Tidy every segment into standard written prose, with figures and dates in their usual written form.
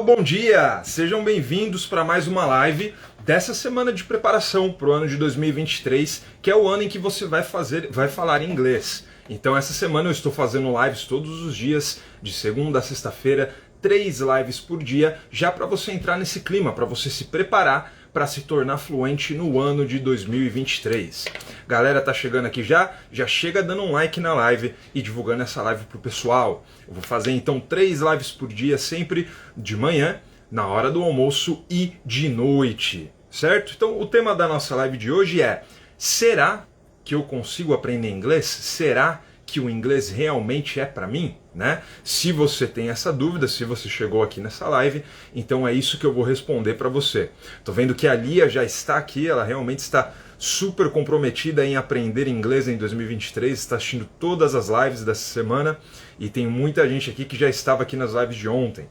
bom dia! Sejam bem-vindos para mais uma live dessa semana de preparação para o ano de 2023, que é o ano em que você vai falar inglês. Então essa semana eu estou fazendo lives todos os dias, de segunda a sexta-feira, 3 lives por dia, já para você entrar nesse clima, para você se preparar para se tornar fluente no ano de 2023. Galera, tá chegando aqui já chega dando um like na live e divulgando essa live pro pessoal. Eu vou fazer então 3 lives por dia, sempre de manhã, na hora do almoço e de noite, certo? Então o tema da nossa live de hoje é: será que eu consigo aprender inglês? Será que o inglês realmente é para mim? Né? Se você tem essa dúvida, se você chegou aqui nessa live, então é isso que eu vou responder para você. Tô vendo que a Lia já está aqui, ela realmente está super comprometida em aprender inglês em 2023, está assistindo todas as lives dessa semana e tem muita gente aqui que já estava aqui nas lives de ontem.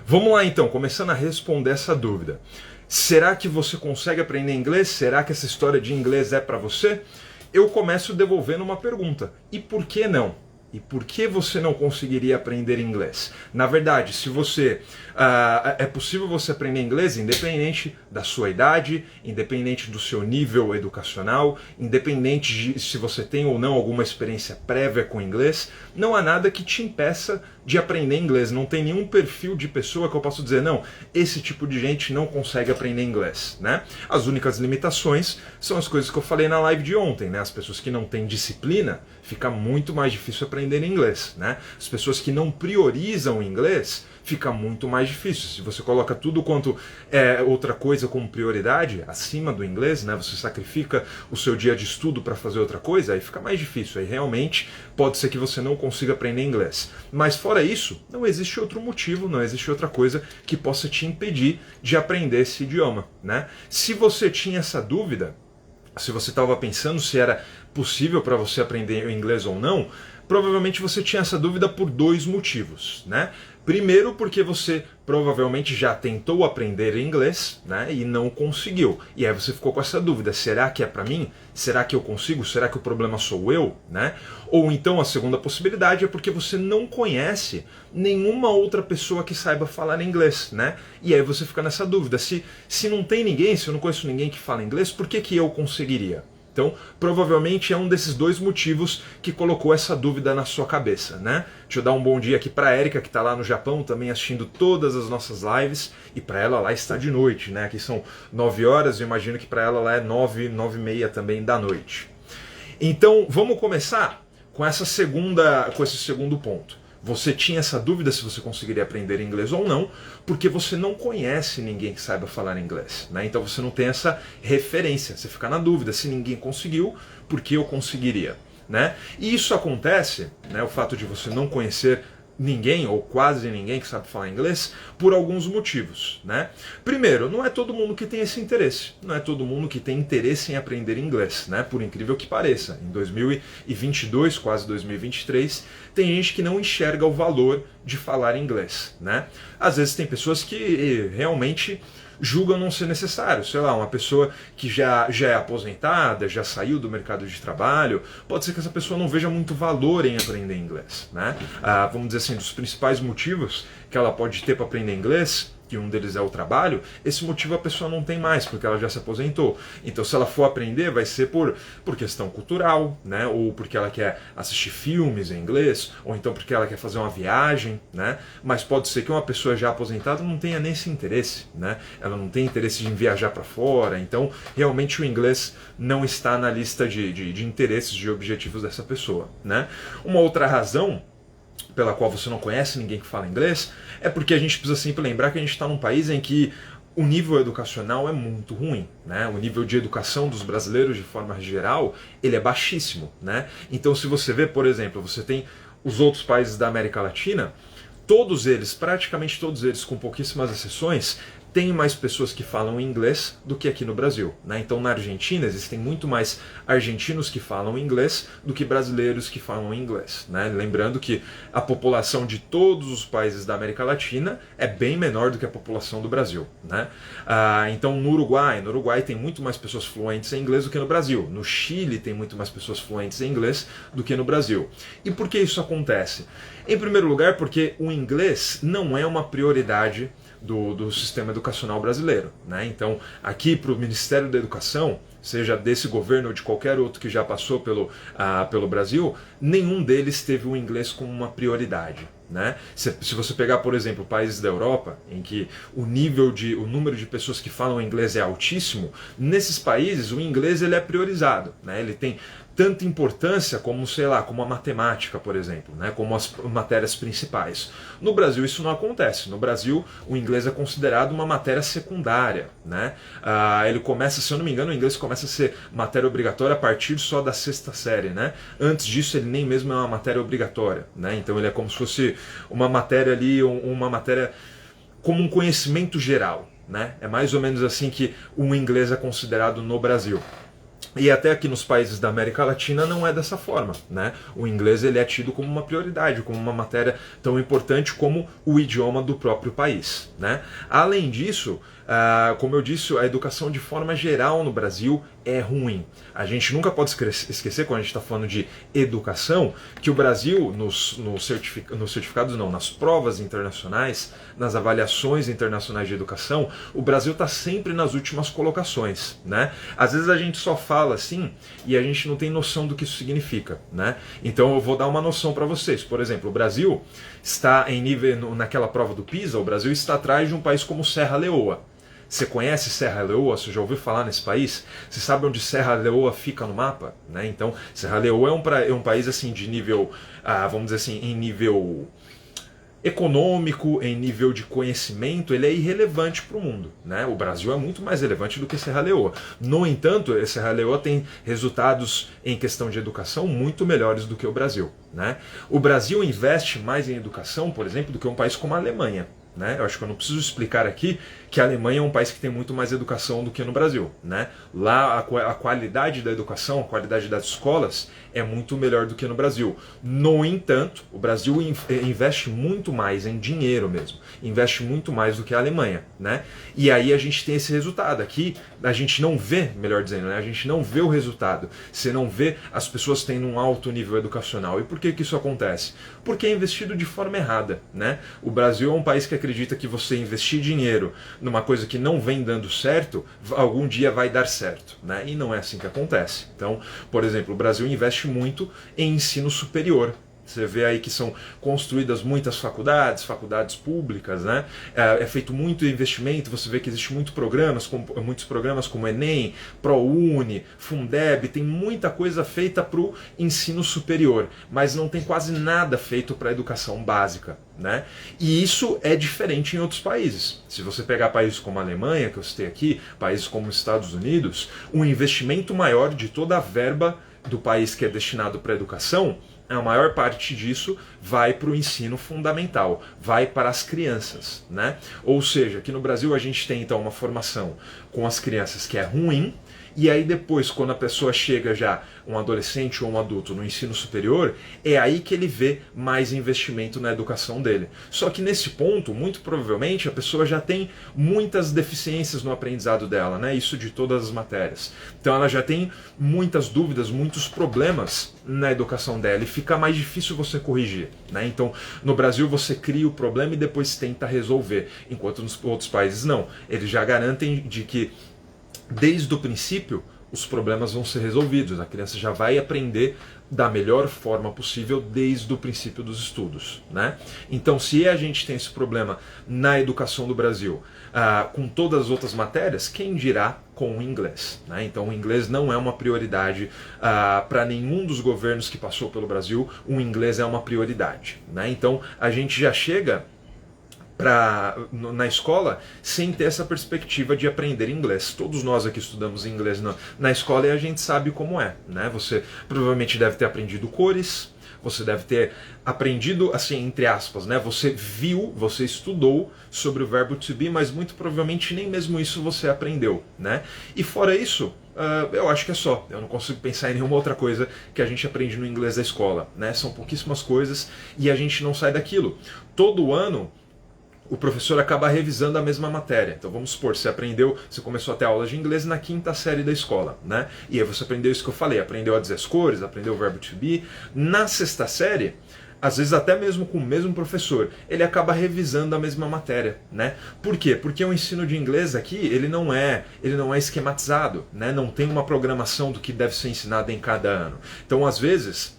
Vamos lá então, começando a responder essa dúvida. Será que você consegue aprender inglês? Será que essa história de inglês é para você? Eu começo devolvendo uma pergunta: e por que não? E por que você não conseguiria aprender inglês? Na verdade, se você é possível você aprender inglês independente da sua idade, independente do seu nível educacional, independente de se você tem ou não alguma experiência prévia com inglês, não há nada que te impeça de aprender inglês. Não tem nenhum perfil de pessoa que eu possa dizer, não, esse tipo de gente não consegue aprender inglês, né? As únicas limitações são as coisas que eu falei na live de ontem, né? As pessoas que não têm disciplina, fica muito mais difícil aprender inglês, né? As pessoas que não priorizam o inglês, fica muito mais difícil. Se você coloca tudo quanto é outra coisa como prioridade acima do inglês, né? Você sacrifica o seu dia de estudo para fazer outra coisa, aí fica mais difícil. Aí realmente pode ser que você não consiga aprender inglês. Mas fora isso, não existe outro motivo, não existe outra coisa que possa te impedir de aprender esse idioma, né? Se você tinha essa dúvida, se você estava pensando se era possível para você aprender o inglês ou não, provavelmente você tinha essa dúvida por 2 motivos, né? Primeiro, porque você provavelmente já tentou aprender inglês, né, e não conseguiu. E aí você ficou com essa dúvida: será que é para mim? Será que eu consigo? Será que o problema sou eu, né? Ou então a segunda possibilidade é porque você não conhece nenhuma outra pessoa que saiba falar inglês, né? E aí você fica nessa dúvida: se não tem ninguém, se eu não conheço ninguém que fala inglês, por que eu conseguiria? Então, provavelmente é um desses 2 motivos que colocou essa dúvida na sua cabeça, né? Deixa eu dar um bom dia aqui para a Erika, que está lá no Japão, também assistindo todas as nossas lives, e para ela lá está de noite, né? Aqui são 9 horas, eu imagino que para ela lá é 9, 9h30 também da noite. Então, vamos começar com esse segundo ponto. Você tinha essa dúvida se você conseguiria aprender inglês ou não, porque você não conhece ninguém que saiba falar inglês, né? Então você não tem essa referência, você fica na dúvida: se ninguém conseguiu, por que eu conseguiria, né? E isso acontece, né, o fato de você não conhecer ninguém ou quase ninguém que sabe falar inglês, por alguns motivos, né? Primeiro, não é todo mundo que tem esse interesse, não é todo mundo que tem interesse em aprender inglês, né? Por incrível que pareça, em 2022, quase 2023, tem gente que não enxerga o valor de falar inglês, né? Às vezes tem pessoas que realmente julgam não ser necessário. Sei lá, uma pessoa que já é aposentada, já saiu do mercado de trabalho, pode ser que essa pessoa não veja muito valor em aprender inglês, né? Vamos dizer assim, dos principais motivos que ela pode ter para aprender inglês, que um deles é o trabalho, esse motivo a pessoa não tem mais, porque ela já se aposentou. Então, se ela for aprender, vai ser por questão cultural, né? Ou porque ela quer assistir filmes em inglês, ou então porque ela quer fazer uma viagem, né? Mas pode ser que uma pessoa já aposentada não tenha nem esse interesse, né? Ela não tem interesse em viajar para fora, então realmente o inglês não está na lista de interesses, de objetivos dessa pessoa, né? Uma outra razão pela qual você não conhece ninguém que fala inglês é porque a gente precisa sempre lembrar que a gente está num país em que o nível educacional é muito ruim, né? O nível de educação dos brasileiros, de forma geral, ele é baixíssimo, né? Então, se você vê, por exemplo, você tem os outros países da América Latina, todos eles, praticamente todos eles, com pouquíssimas exceções, tem mais pessoas que falam inglês do que aqui no Brasil, né? Então na Argentina existem muito mais argentinos que falam inglês do que brasileiros que falam inglês, né? Lembrando que a população de todos os países da América Latina é bem menor do que a população do Brasil, né? Então no Uruguai tem muito mais pessoas fluentes em inglês do que no Brasil. No Chile tem muito mais pessoas fluentes em inglês do que no Brasil. E por que isso acontece? Em primeiro lugar, porque o inglês não é uma prioridade do sistema educacional brasileiro, né? Então, aqui para o Ministério da Educação, seja desse governo ou de qualquer outro que já passou pelo Brasil, nenhum deles teve o inglês como uma prioridade, né? Se você pegar, por exemplo, países da Europa, em que o número de pessoas que falam inglês é altíssimo, nesses países o inglês ele é priorizado, né? Ele tem tanta importância como, sei lá, como a matemática, por exemplo, né? Como as matérias principais. No Brasil isso não acontece. No Brasil o inglês é considerado uma matéria secundária, né? Ele começa, se eu não me engano, o inglês começa a ser matéria obrigatória a partir só da sexta série, né? Antes disso ele nem mesmo é uma matéria obrigatória, né? Então ele é como se fosse uma matéria ali, uma matéria como um conhecimento geral, né? É mais ou menos assim que o inglês é considerado no Brasil. E até aqui nos países da América Latina não é dessa forma, né? O inglês ele é tido como uma prioridade, como uma matéria tão importante como o idioma do próprio país, né? Além disso, como eu disse, a educação de forma geral no Brasil é ruim. A gente nunca pode esquecer, quando a gente está falando de educação, que o Brasil, nos certificados não, nas provas internacionais, nas avaliações internacionais de educação, o Brasil está sempre nas últimas colocações, né? Às vezes a gente só fala assim e a gente não tem noção do que isso significa, né? Então eu vou dar uma noção para vocês. Por exemplo, o Brasil está em nível, naquela prova do PISA, o Brasil está atrás de um país como Serra Leoa. Você conhece Serra Leoa? Você já ouviu falar nesse país? Você sabe onde Serra Leoa fica no mapa? Né? Então, Serra Leoa é um país assim de nível, vamos dizer assim, em nível econômico, em nível de conhecimento, ele é irrelevante para o mundo, né? O Brasil é muito mais relevante do que Serra Leoa. No entanto, Serra Leoa tem resultados em questão de educação muito melhores do que o Brasil, né? O Brasil investe mais em educação, por exemplo, do que um país como a Alemanha, né? Eu acho que eu não preciso explicar aqui que a Alemanha é um país que tem muito mais educação do que no Brasil, né? Lá a qualidade da educação, a qualidade das escolas é muito melhor do que no Brasil. No entanto, o Brasil investe muito mais em dinheiro mesmo, investe muito mais do que a Alemanha, né? E aí a gente tem esse resultado. Aqui a gente não vê, melhor dizendo, né? A gente não vê o resultado. Você não vê as pessoas tendo um alto nível educacional. E por que isso acontece? Porque é investido de forma errada, né? O Brasil é um país que acredita que você investir dinheiro numa coisa que não vem dando certo, algum dia vai dar certo, né? E não é assim que acontece. Então, por exemplo, o Brasil investe muito em ensino superior. Você vê aí que são construídas muitas faculdades públicas, né? É feito muito investimento, você vê que existe muitos programas como Enem, ProUni, Fundeb, tem muita coisa feita para o ensino superior, mas não tem quase nada feito para a educação básica, né? E isso é diferente em outros países. Se você pegar países como a Alemanha, que eu citei aqui, países como os Estados Unidos, um investimento maior de toda a verba do país que é destinado para a educação, a maior parte disso vai para o ensino fundamental, vai para as crianças, né? Ou seja, aqui no Brasil a gente tem então uma formação com as crianças que é ruim, e aí depois, quando a pessoa chega já, um adolescente ou um adulto no ensino superior, é aí que ele vê mais investimento na educação dele. Só que nesse ponto, muito provavelmente, a pessoa já tem muitas deficiências no aprendizado dela, né? Isso de todas as matérias. Então ela já tem muitas dúvidas, muitos problemas na educação dela, e fica mais difícil você corrigir, né? Então, no Brasil você cria o problema e depois tenta resolver, enquanto nos outros países não. Eles já garantem de que desde o princípio os problemas vão ser resolvidos, a criança já vai aprender da melhor forma possível desde o princípio dos estudos, né? Então, se a gente tem esse problema na educação do Brasil, com todas as outras matérias, quem dirá com o inglês, né? Então, o inglês não é uma prioridade para nenhum dos governos que passou pelo Brasil. O inglês é uma prioridade, né? Então, a gente já chega na escola sem ter essa perspectiva de aprender inglês. Todos nós aqui estudamos inglês na escola e a gente sabe como é, né? Você provavelmente deve ter aprendido cores, você deve ter aprendido, assim, entre aspas, né? Você viu, você estudou sobre o verbo to be, mas muito provavelmente nem mesmo isso você aprendeu, né? E fora isso, eu acho que é só. Eu não consigo pensar em nenhuma outra coisa que a gente aprende no inglês da escola, né? São pouquíssimas coisas e a gente não sai daquilo. Todo ano o professor acaba revisando a mesma matéria. Então vamos supor, você começou a ter aula de inglês na quinta série da escola, né? E aí você aprendeu isso que eu falei, aprendeu a dizer as cores, aprendeu o verbo to be. Na sexta série, às vezes até mesmo com o mesmo professor, ele acaba revisando a mesma matéria, né? Por quê? Porque o ensino de inglês aqui, ele não é esquematizado, né? Não tem uma programação do que deve ser ensinado em cada ano. Então, às vezes,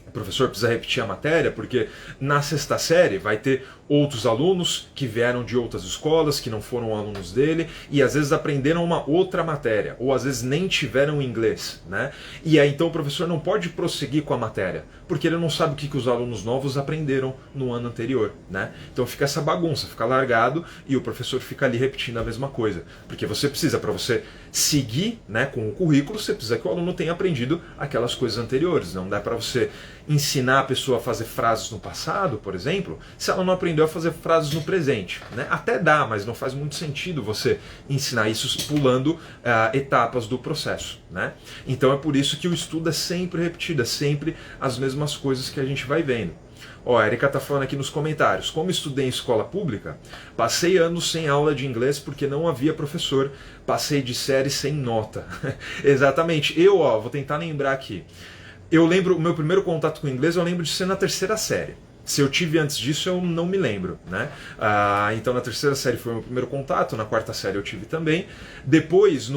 o professor precisa repetir a matéria, porque na sexta série vai ter outros alunos que vieram de outras escolas, que não foram alunos dele, e às vezes aprenderam uma outra matéria, ou às vezes nem tiveram inglês, né? E aí então o professor não pode prosseguir com a matéria, porque ele não sabe o que os alunos novos aprenderam no ano anterior, né? Então fica essa bagunça, fica largado, e o professor fica ali repetindo a mesma coisa, porque você precisa, para você seguir, né, com o currículo, você precisa que o aluno tenha aprendido aquelas coisas anteriores. Não dá para você ensinar a pessoa a fazer frases no passado, por exemplo, se ela não aprendeu a fazer frases no presente, né? Até dá, mas não faz muito sentido você ensinar isso pulando etapas do processo, né? Então é por isso que o estudo é sempre repetido, é sempre as mesmas coisas que a gente vai vendo. Ó, a Erika tá falando aqui nos comentários: como estudei em escola pública, passei anos sem aula de inglês porque não havia professor, passei de série sem nota. Exatamente. Eu, ó, vou tentar lembrar aqui. Eu lembro, o meu primeiro contato com o inglês eu lembro de ser na terceira série. Se eu tive antes disso, eu não me lembro, né? Então na terceira série foi o meu primeiro contato, na quarta série eu tive também. Depois,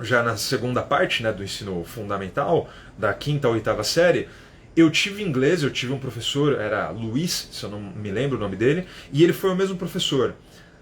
já na segunda parte, né, do ensino fundamental, da quinta à oitava série, eu tive inglês, eu tive um professor, era Luiz, se eu não me lembro o nome dele, e ele foi o mesmo professor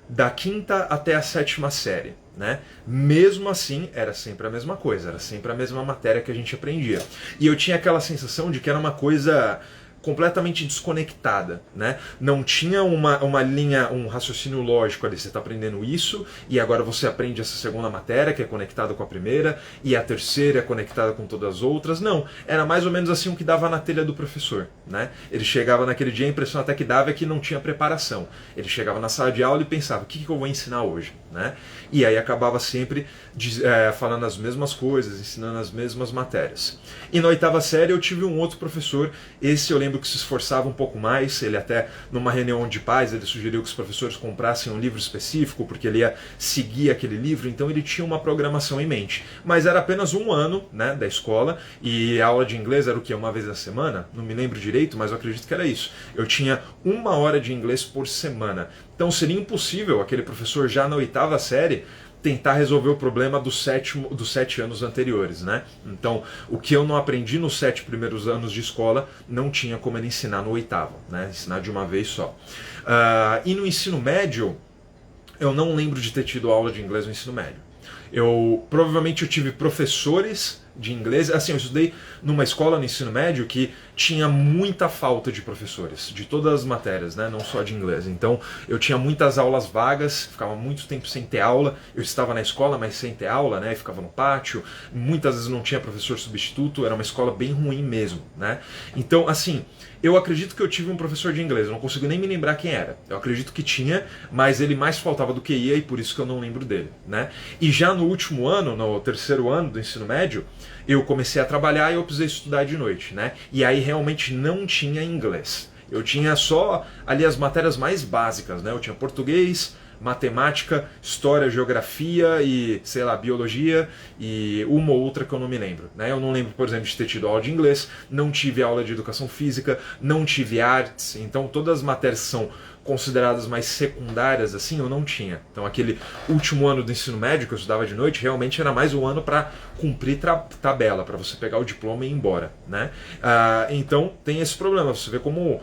da quinta até a sétima série, né? Mesmo assim, era sempre a mesma coisa, era sempre a mesma matéria que a gente aprendia. E eu tinha aquela sensação de que era uma coisa completamente desconectada, né? Não tinha uma linha, um raciocínio lógico ali. Você está aprendendo isso e agora você aprende essa segunda matéria que é conectada com a primeira e a terceira é conectada com todas as outras. Não, era mais ou menos assim o que dava na telha do professor, né? Ele chegava naquele dia, a impressão até que dava é que não tinha preparação. Ele chegava na sala de aula e pensava: o que eu vou ensinar hoje, né? E aí acabava sempre falando as mesmas coisas, ensinando as mesmas matérias. E na oitava série eu tive um outro professor, esse eu lembro que se esforçava um pouco mais. Ele até, numa reunião de pais, ele sugeriu que os professores comprassem um livro específico, porque ele ia seguir aquele livro, então ele tinha uma programação em mente. Mas era apenas um ano, né, da escola, e a aula de inglês era o quê? Uma vez na semana? Não me lembro direito, mas eu acredito que era isso. Eu tinha 1 hora de inglês por semana. Então seria impossível aquele professor já na oitava série tentar resolver o problema dos 7 anos anteriores, né? Então, o que eu não aprendi nos 7 primeiros anos de escola, não tinha como ele ensinar no oitavo, né? Ensinar de uma vez só. E no ensino médio, eu não lembro de ter tido aula de inglês no ensino médio. Provavelmente eu tive professores de inglês. Assim, eu estudei numa escola no ensino médio que tinha muita falta de professores, de todas as matérias, né? Não só de inglês. Então eu tinha muitas aulas vagas, ficava muito tempo sem ter aula. Eu estava na escola, mas sem ter aula, né? Ficava no pátio. Muitas vezes não tinha professor substituto, era uma escola bem ruim mesmo, né? Então, assim, eu acredito que eu tive um professor de inglês, eu não consigo nem me lembrar quem era. Eu acredito que tinha, mas ele mais faltava do que ia e por isso que eu não lembro dele, né? E já no último ano, no terceiro ano do ensino médio, eu comecei a trabalhar e eu precisei estudar de noite, né? E aí realmente não tinha inglês. Eu tinha só ali as matérias mais básicas, né? Eu tinha português, matemática, história, geografia e, sei lá, biologia e uma ou outra que eu não me lembro, né? Eu não lembro, por exemplo, de ter tido aula de inglês, não tive aula de educação física, não tive artes, então todas as matérias que são consideradas mais secundárias, assim, eu não tinha. Então aquele último ano do ensino médio que eu estudava de noite, realmente era mais um ano para cumprir tabela, para você pegar o diploma e ir embora, né? Então tem esse problema, você vê como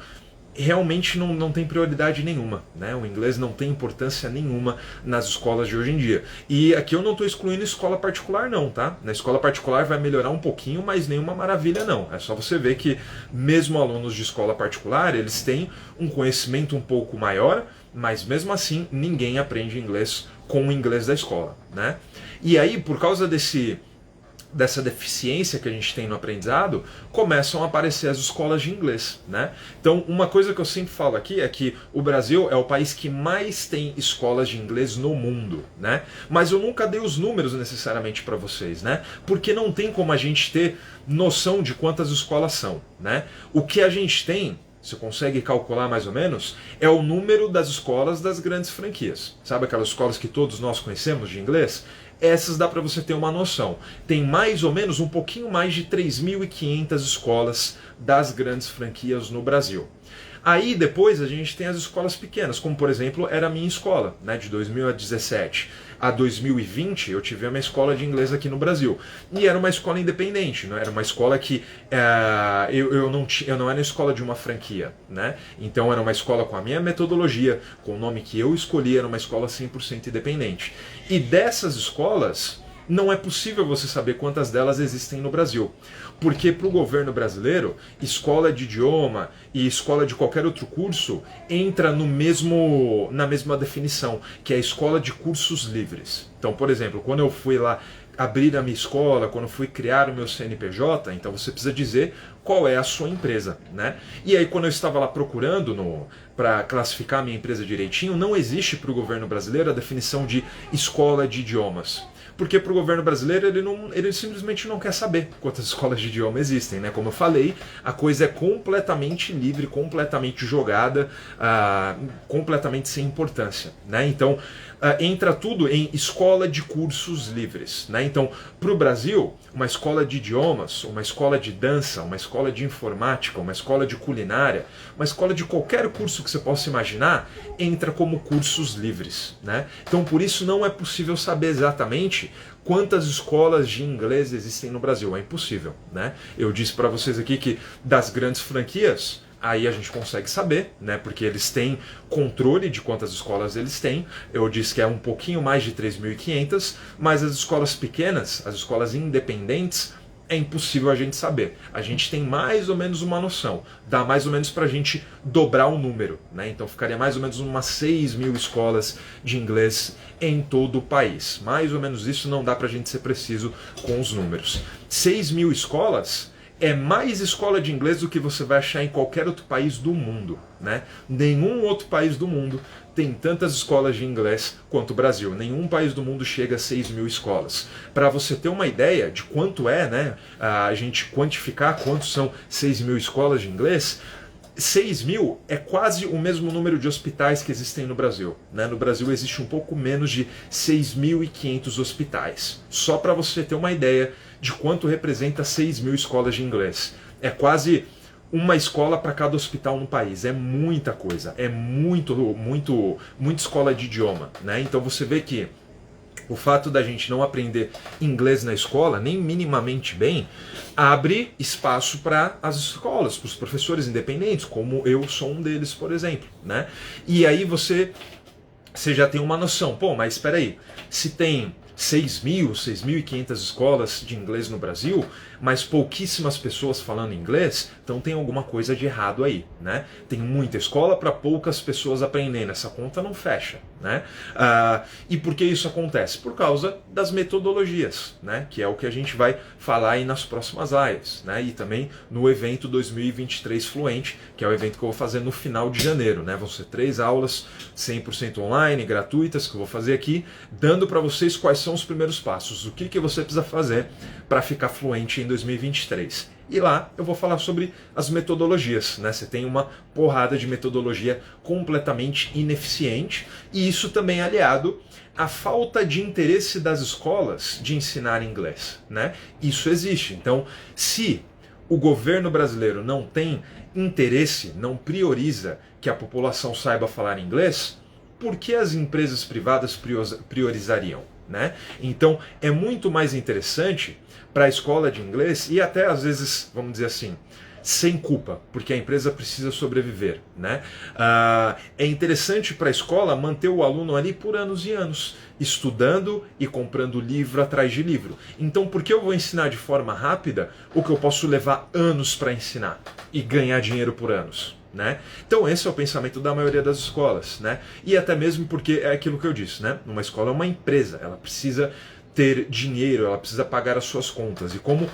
realmente não tem prioridade nenhuma, né? O inglês não tem importância nenhuma nas escolas de hoje em dia. E aqui eu não estou excluindo escola particular não, tá? Na escola particular vai melhorar um pouquinho, mas nenhuma maravilha não. É só você ver que mesmo alunos de escola particular, eles têm um conhecimento um pouco maior, mas mesmo assim ninguém aprende inglês com o inglês da escola, né? E aí, por causa dessa deficiência que a gente tem no aprendizado, começam a aparecer as escolas de inglês, né? Então, uma coisa que eu sempre falo aqui é que o Brasil é o país que mais tem escolas de inglês no mundo, né? Mas eu nunca dei os números necessariamente para vocês, né? Porque não tem como a gente ter noção de quantas escolas são, né? O que a gente tem, você consegue calcular mais ou menos, é o número das escolas das grandes franquias. Sabe aquelas escolas que todos nós conhecemos de inglês? essas dá para você ter uma noção. Tem mais ou menos um pouquinho mais de 3.500 escolas das grandes franquias no Brasil. Aí depois a gente tem as escolas pequenas, como por exemplo era a minha escola, né, de 2017 a 2020 eu tive uma escola de inglês aqui no Brasil. E era uma escola independente, não era uma escola que eu não era escola de uma franquia, né? Então era uma escola com a minha metodologia, com o nome que eu escolhi, era uma escola 100% independente. E dessas escolas, não é possível você saber quantas delas existem no Brasil. Porque para o governo brasileiro, escola de idioma e escola de qualquer outro curso entra na mesma definição, que é a escola de cursos livres. Então, por exemplo, quando eu fui lá abrir a minha escola, quando eu fui criar o meu CNPJ, então você precisa dizer qual é a sua empresa, né? E aí quando eu estava lá procurando para classificar a minha empresa direitinho, não existe para o governo brasileiro a definição de escola de idiomas. Porque para o governo brasileiro ele simplesmente não quer saber quantas escolas de idioma existem, né? Como eu falei, a coisa é completamente livre, completamente jogada, completamente sem importância, né? Então entra tudo em escola de cursos livres, né? Então, para o Brasil, uma escola de idiomas, uma escola de dança, uma escola de informática, uma escola de culinária, uma escola de qualquer curso que você possa imaginar, entra como cursos livres, né? Então, por isso não é possível saber exatamente quantas escolas de inglês existem no Brasil. É impossível, né? Eu disse para vocês aqui que das grandes franquias, aí a gente consegue saber, né? Porque eles têm controle de quantas escolas eles têm. Eu disse que é um pouquinho mais de 3.500, mas as escolas pequenas, as escolas independentes, é impossível a gente saber. A gente tem mais ou menos uma noção. Dá mais ou menos para a gente dobrar o número, né? Então ficaria mais ou menos umas 6.000 escolas de inglês em todo o país. Mais ou menos isso, não dá para a gente ser preciso com os números. 6.000 escolas é mais escola de inglês do que você vai achar em qualquer outro país do mundo, né? Nenhum outro país do mundo tem tantas escolas de inglês quanto o Brasil. Nenhum país do mundo chega a 6.000 escolas. Para você ter uma ideia de quanto é, né, a gente quantificar quantos são 6.000 escolas de inglês, 6.000 é quase o mesmo número de hospitais que existem no Brasil, né? No Brasil existe um pouco menos de 6.500 hospitais. Só para você ter uma ideia de quanto representa 6.000 escolas de inglês. É quase uma escola para cada hospital no país. É muita coisa. É muita escola de idioma, né? Então você vê que o fato da gente não aprender inglês na escola, nem minimamente bem, abre espaço para as escolas, para os professores independentes, como eu sou um deles, por exemplo, né? E aí você já tem uma noção. Pô, mas espera aí, se tem 6.000, 6.500 escolas de inglês no Brasil, mas pouquíssimas pessoas falando inglês, então tem alguma coisa de errado aí, né? Tem muita escola para poucas pessoas aprendendo, essa conta não fecha, né? E por que isso acontece? Por causa das metodologias, né? Que é o que a gente vai falar aí nas próximas lives, né? E também no evento 2023 Fluente, que é o evento que eu vou fazer no final de janeiro, né? Vão ser 3 aulas 100% online, gratuitas, que eu vou fazer aqui, dando para vocês quais são os primeiros passos, o que você precisa fazer para ficar fluente em 2023. E lá eu vou falar sobre as metodologias, né? Você tem uma porrada de metodologia completamente ineficiente, e isso também é aliado à falta de interesse das escolas de ensinar inglês, né? Isso existe. Então, se o governo brasileiro não tem interesse, não prioriza que a população saiba falar inglês, por que as empresas privadas priorizariam, né? Então, é muito mais interessante para a escola de inglês, e até às vezes, vamos dizer assim, sem culpa, porque a empresa precisa sobreviver, né? É interessante para a escola manter o aluno ali por anos e anos, estudando e comprando livro atrás de livro. Então, por que eu vou ensinar de forma rápida o que eu posso levar anos para ensinar e ganhar dinheiro por anos? Né? Então esse é o pensamento da maioria das escolas, né? E até mesmo porque é aquilo que eu disse, né? Uma escola é uma empresa, ela precisa ter dinheiro, ela precisa pagar as suas contas. E como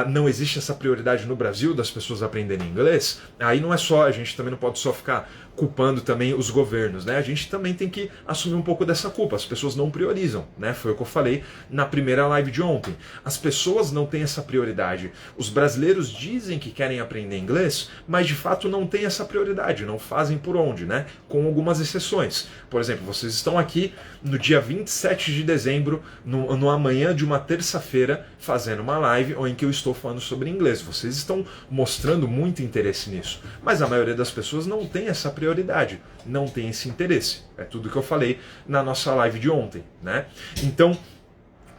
não existe essa prioridade no Brasil das pessoas aprenderem inglês, aí não é só, a gente também não pode só ficar culpando também os governos, né? A gente também tem que assumir um pouco dessa culpa. As pessoas não priorizam, né? Foi o que eu falei na primeira live de ontem. As pessoas não têm essa prioridade. Os brasileiros dizem que querem aprender inglês, mas de fato não têm essa prioridade, não fazem por onde, né? Com algumas exceções. Por exemplo, vocês estão aqui no dia 27 de dezembro, no amanhã de uma terça-feira, fazendo uma live em que eu estou falando sobre inglês. Vocês estão mostrando muito interesse nisso, mas a maioria das pessoas não tem essa prioridade, não tem esse interesse. É tudo que eu falei na nossa live de ontem, né? Então,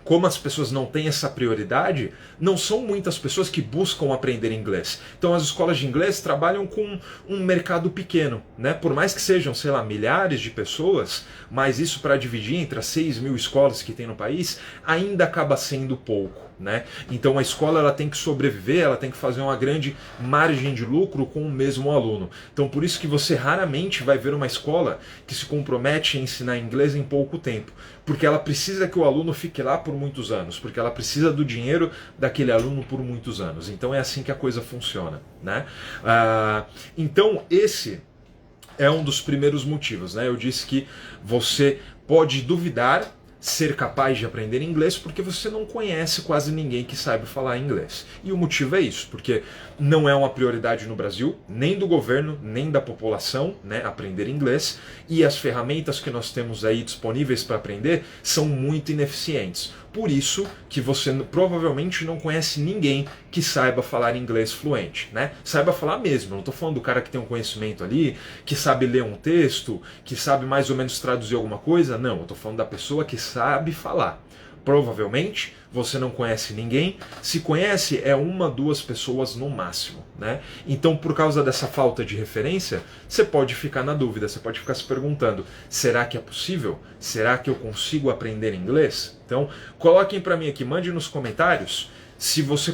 como as pessoas não têm essa prioridade, não são muitas pessoas que buscam aprender inglês. Então as escolas de inglês trabalham com um mercado pequeno, né? Por mais que sejam, sei lá, milhares de pessoas, mas isso para dividir entre as 6.000 escolas que tem no país, ainda acaba sendo pouco. Né? Então a escola ela tem que sobreviver, ela tem que fazer uma grande margem de lucro com o mesmo aluno. Então por isso que você raramente vai ver uma escola que se compromete a ensinar inglês em pouco tempo, porque ela precisa que o aluno fique lá por muitos anos, porque ela precisa do dinheiro daquele aluno por muitos anos. Então é assim que a coisa funciona, né? Então esse é um dos primeiros motivos, né? Eu disse que você pode duvidar ser capaz de aprender inglês porque você não conhece quase ninguém que saiba falar inglês. E o motivo é isso, porque não é uma prioridade no Brasil, nem do governo, nem da população, né, aprender inglês, e as ferramentas que nós temos aí disponíveis para aprender são muito ineficientes. Por isso que você provavelmente não conhece ninguém que saiba falar inglês fluente, né? Saiba falar mesmo, eu não estou falando do cara que tem um conhecimento ali, que sabe ler um texto, que sabe mais ou menos traduzir alguma coisa, não, eu estou falando da pessoa que sabe falar. Provavelmente você não conhece ninguém, se conhece é uma, duas pessoas no máximo, né? Então por causa dessa falta de referência, você pode ficar na dúvida, você pode ficar se perguntando, será que é possível? Será que eu consigo aprender inglês? Então coloquem para mim aqui, mande nos comentários se você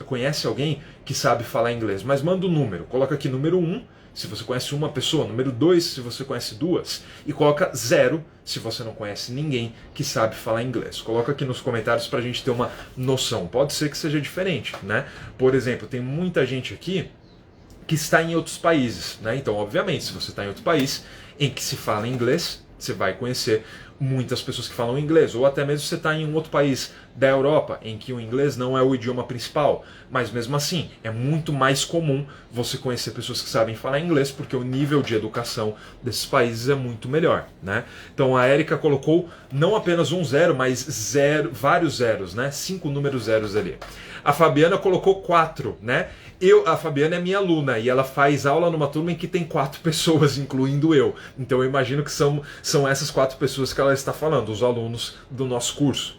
conhece alguém que sabe falar inglês, mas manda o número, coloca aqui número 1, se você conhece uma pessoa, número 2 se você conhece duas, e coloca 0 se você não conhece ninguém que sabe falar inglês. Coloca aqui nos comentários para a gente ter uma noção. Pode ser que seja diferente, né? Por exemplo, tem muita gente aqui que está em outros países, né? Então, obviamente, se você está em outro país em que se fala inglês, você vai conhecer muitas pessoas que falam inglês, ou até mesmo você está em um outro país da Europa em que o inglês não é o idioma principal, mas mesmo assim é muito mais comum você conhecer pessoas que sabem falar inglês porque o nível de educação desses países é muito melhor, né? Então a Érica colocou não apenas um 0, mas vários zeros, né? 5 números zeros ali. A Fabiana colocou 4, né? A Fabiana é minha aluna e ela faz aula numa turma em que tem 4 pessoas, incluindo eu. Então eu imagino que são essas 4 pessoas que ela está falando, os alunos do nosso curso.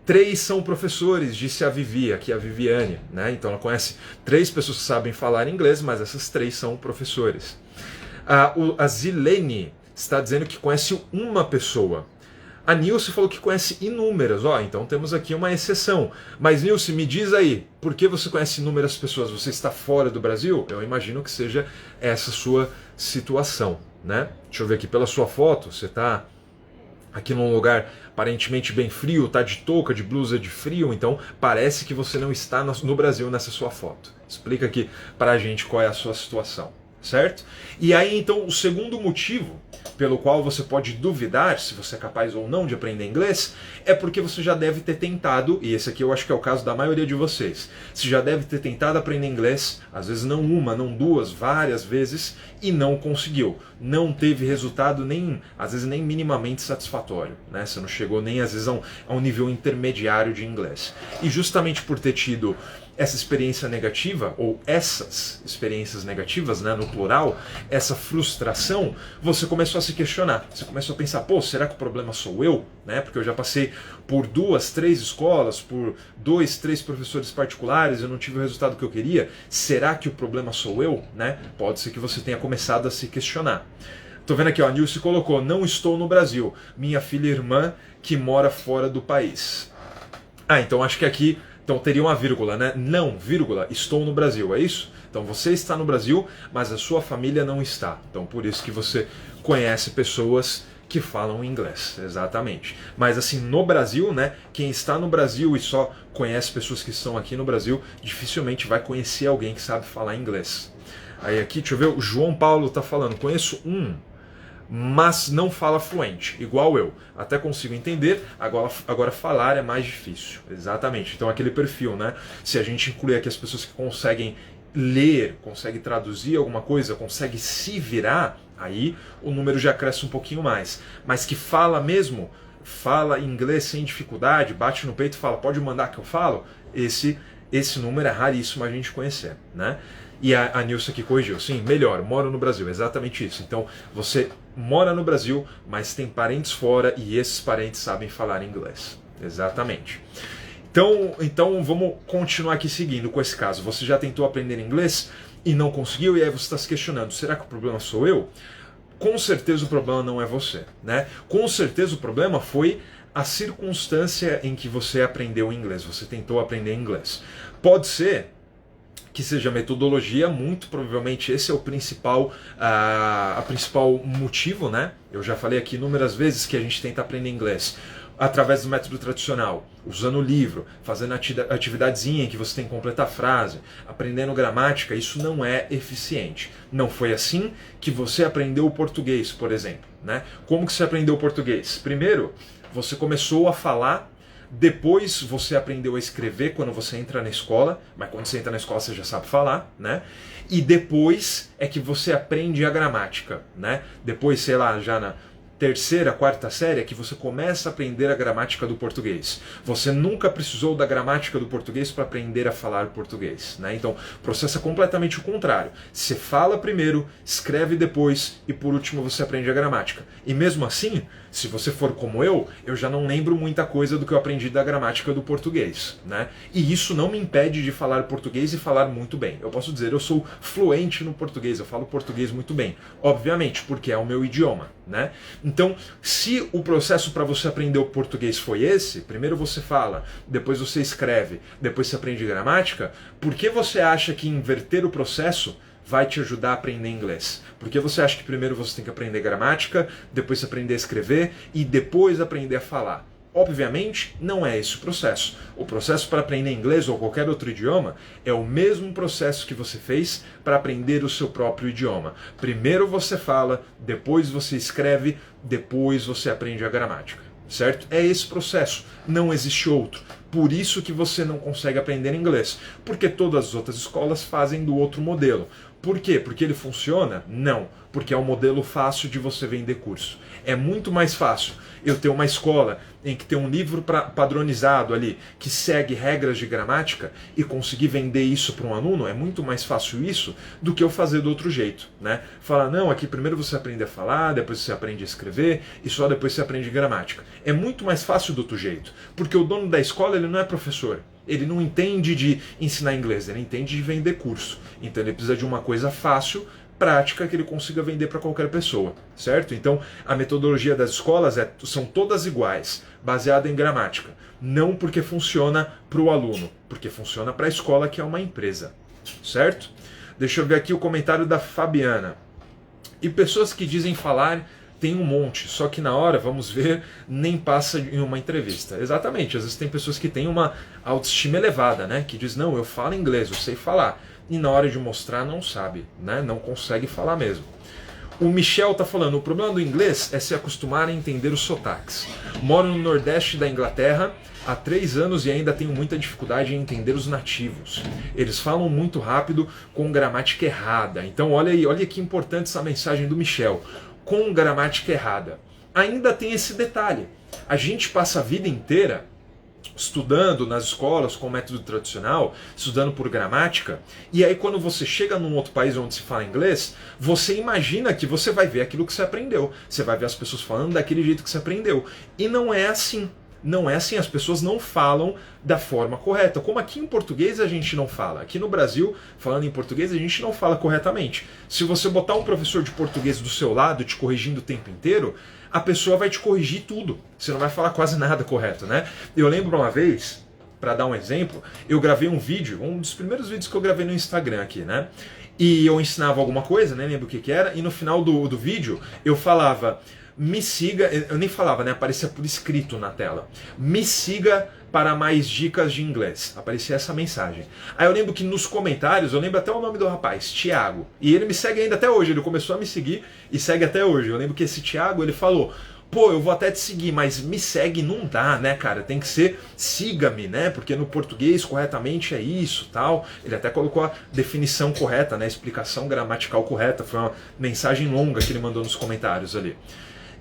3 são professores, disse a Vivi, aqui a Viviane, né? Então ela conhece 3 pessoas que sabem falar inglês, mas essas 3 são professores. A Zilene está dizendo que conhece uma pessoa. A Nilce falou que conhece inúmeras, então temos aqui uma exceção. Mas Nilce, me diz aí, por que você conhece inúmeras pessoas? Você está fora do Brasil? Eu imagino que seja essa sua situação, né? Deixa eu ver aqui pela sua foto, você está aqui num lugar aparentemente bem frio, tá de touca, de blusa de frio, então parece que você não está no Brasil nessa sua foto. Explica aqui pra gente qual é a sua situação, certo? E aí então o segundo motivo pelo qual você pode duvidar se você é capaz ou não de aprender inglês é porque você já deve ter tentado, e esse aqui eu acho que é o caso da maioria de vocês, você já deve ter tentado aprender inglês, às vezes não uma, não duas, várias vezes, e não conseguiu. Não teve resultado nem, às vezes nem minimamente satisfatório, né? Você não chegou nem às vezes a um nível intermediário de inglês. E justamente por ter tido essa experiência negativa, ou essas experiências negativas, né, no plural, essa frustração, você começou a se questionar. Você começou a pensar, pô, será que o problema sou eu? Né? Porque eu já passei por 2, 3 escolas, por 2, 3 professores particulares, eu não tive o resultado que eu queria. Será que o problema sou eu? Né? Pode ser que você tenha começado a se questionar. Tô vendo aqui, a Nilce colocou, não estou no Brasil, minha filha e irmã que mora fora do país. Então acho que aqui então teria uma vírgula, né? Não, vírgula, estou no Brasil, é isso? Então você está no Brasil, mas a sua família não está. Então por isso que você conhece pessoas que falam inglês, exatamente. Mas assim, no Brasil, né, quem está no Brasil e só conhece pessoas que estão aqui no Brasil, dificilmente vai conhecer alguém que sabe falar inglês. Aí aqui, deixa eu ver, o João Paulo tá falando, conheço mas não fala fluente, igual eu. Até consigo entender, agora falar é mais difícil. Exatamente. Então aquele perfil, né? Se a gente incluir aqui as pessoas que conseguem ler, conseguem traduzir alguma coisa, conseguem se virar, aí o número já cresce um pouquinho mais. Mas que fala mesmo, fala inglês sem dificuldade, bate no peito e fala, pode mandar que eu falo, esse número é raríssimo a gente conhecer, né? E a Nilson aqui corrigiu, sim, melhor, moro no Brasil, exatamente isso. Então, você mora no Brasil, mas tem parentes fora e esses parentes sabem falar inglês. Exatamente. Então vamos continuar aqui seguindo com esse caso. Você já tentou aprender inglês e não conseguiu, e aí você está se questionando, será que o problema sou eu? Com certeza o problema não é você, né? Com certeza o problema foi a circunstância em que você aprendeu inglês, você tentou aprender inglês. Pode ser que seja metodologia, muito provavelmente esse é o principal, a principal motivo, né? Eu já falei aqui inúmeras vezes que a gente tenta aprender inglês através do método tradicional, usando o livro, fazendo atividadezinha em que você tem que completar a frase, aprendendo gramática, isso não é eficiente. Não foi assim que você aprendeu o português, por exemplo, né? Como que você aprendeu o português? Primeiro, você começou a falar. Depois você aprendeu a escrever quando você entra na escola, mas quando você entra na escola você já sabe falar, né? E depois é que você aprende a gramática, né? Depois, sei lá, já na terceira, quarta série é que você começa a aprender a gramática do português. Você nunca precisou da gramática do português para aprender a falar português, né? Então, o processo é completamente o contrário. Você fala primeiro, escreve depois e por último você aprende a gramática. E mesmo assim, se você for como eu já não lembro muita coisa do que eu aprendi da gramática do português, né? E isso não me impede de falar português e falar muito bem. Eu posso dizer, eu sou fluente no português, eu falo português muito bem. Obviamente, porque é o meu idioma, né? Então, se o processo para você aprender o português foi esse, primeiro você fala, depois você escreve, depois você aprende gramática, por que você acha que inverter o processo vai te ajudar a aprender inglês? Porque você acha que primeiro você tem que aprender gramática, depois aprender a escrever e depois aprender a falar? Obviamente, não é esse o processo. O processo para aprender inglês ou qualquer outro idioma é o mesmo processo que você fez para aprender o seu próprio idioma. Primeiro você fala, depois você escreve, depois você aprende a gramática. Certo? É esse processo, não existe outro. Por isso que você não consegue aprender inglês, porque todas as outras escolas fazem do outro modelo. Por quê? Porque ele funciona? Não, porque é um modelo fácil de você vender curso. É muito mais fácil eu ter uma escola em que tem um livro padronizado ali, que segue regras de gramática e conseguir vender isso para um aluno, é muito mais fácil isso do que eu fazer do outro jeito, né? Falar, não, aqui primeiro você aprende a falar, depois você aprende a escrever e só depois você aprende gramática. É muito mais fácil do outro jeito, porque o dono da escola ele não é professor. Ele não entende de ensinar inglês, ele entende de vender curso. Então ele precisa de uma coisa fácil, prática, que ele consiga vender para qualquer pessoa, certo? Então a metodologia das escolas são todas iguais, baseada em gramática. Não porque funciona para o aluno, porque funciona para a escola, que é uma empresa, certo? Deixa eu ver aqui o comentário da Fabiana. E pessoas que dizem falar tem um monte, só que na hora, vamos ver, nem passa em uma entrevista. Exatamente, às vezes tem pessoas que têm uma autoestima elevada, né? Que diz, não, eu falo inglês, eu sei falar. E na hora de mostrar não sabe, né? Não consegue falar mesmo. O Michel tá falando, o problema do inglês é se acostumar a entender os sotaques. Moro no Nordeste da Inglaterra há 3 anos e ainda tenho muita dificuldade em entender os nativos. Eles falam muito rápido com gramática errada. Então olha aí, olha que importante essa mensagem do Michel. Com gramática errada. Ainda tem esse detalhe. A gente passa a vida inteira estudando nas escolas com o método tradicional, estudando por gramática, e aí quando você chega num outro país onde se fala inglês, você imagina que você vai ver aquilo que você aprendeu. Você vai ver as pessoas falando daquele jeito que você aprendeu. E não é assim. Não é assim, as pessoas não falam da forma correta. Como aqui em português a gente não fala. Aqui no Brasil, falando em português, a gente não fala corretamente. Se você botar um professor de português do seu lado te corrigindo o tempo inteiro, a pessoa vai te corrigir tudo. Você não vai falar quase nada correto, né? Eu lembro uma vez, para dar um exemplo, eu gravei um vídeo, um dos primeiros vídeos que eu gravei no Instagram aqui, né? E eu ensinava alguma coisa, nem lembro o que era, e no final do vídeo eu falava: me siga, eu nem falava, né? Aparecia por escrito na tela. Me siga para mais dicas de inglês. Aparecia essa mensagem. Aí eu lembro que nos comentários, eu lembro até o nome do rapaz, Thiago. E ele me segue ainda até hoje, ele começou a me seguir e segue até hoje. Eu lembro que esse Thiago, ele falou: pô, eu vou até te seguir, mas me segue não dá, né, cara? Tem que ser siga-me, né? Porque no português corretamente é isso, tal. Ele até colocou a definição correta, né? A explicação gramatical correta. Foi uma mensagem longa que ele mandou nos comentários ali.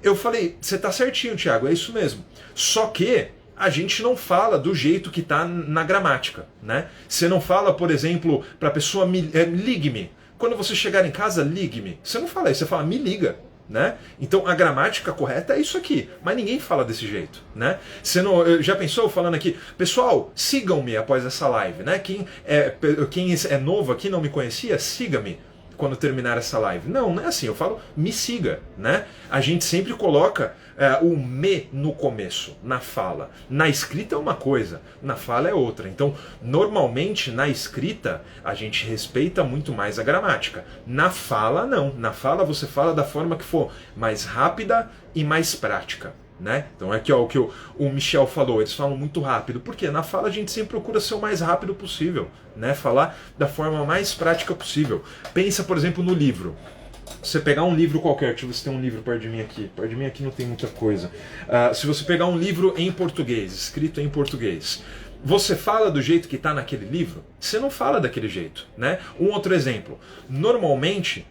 Eu falei: você tá certinho, Thiago, é isso mesmo. Só que a gente não fala do jeito que tá na gramática, né? Você não fala, por exemplo, pra pessoa ligue-me. Quando você chegar em casa, ligue-me. Você não fala isso, você fala me liga. Né? Então a gramática correta é isso aqui, mas ninguém fala desse jeito, né? Você não, já pensou falando aqui, pessoal, sigam-me após essa live, né? Quem é novo aqui, não me conhecia, siga-me quando terminar essa live. Não é assim, eu falo me siga, né? A gente sempre coloca o me no começo, na fala. Na escrita é uma coisa, na fala é outra. Então, normalmente, na escrita, a gente respeita muito mais a gramática. Na fala, não. Na fala, você fala da forma que for mais rápida e mais prática. Né? Então aqui ó, o que o Michel falou, eles falam muito rápido, porque na fala a gente sempre procura ser o mais rápido possível, né? Falar da forma mais prática possível. Pensa, por exemplo, no livro. Você pegar um livro qualquer, deixa eu ver se tem um livro perto de mim aqui não tem muita coisa. Se você pegar um livro em português, escrito em português, você fala do jeito que está naquele livro? Você não fala daquele jeito, né? Um outro exemplo, normalmente,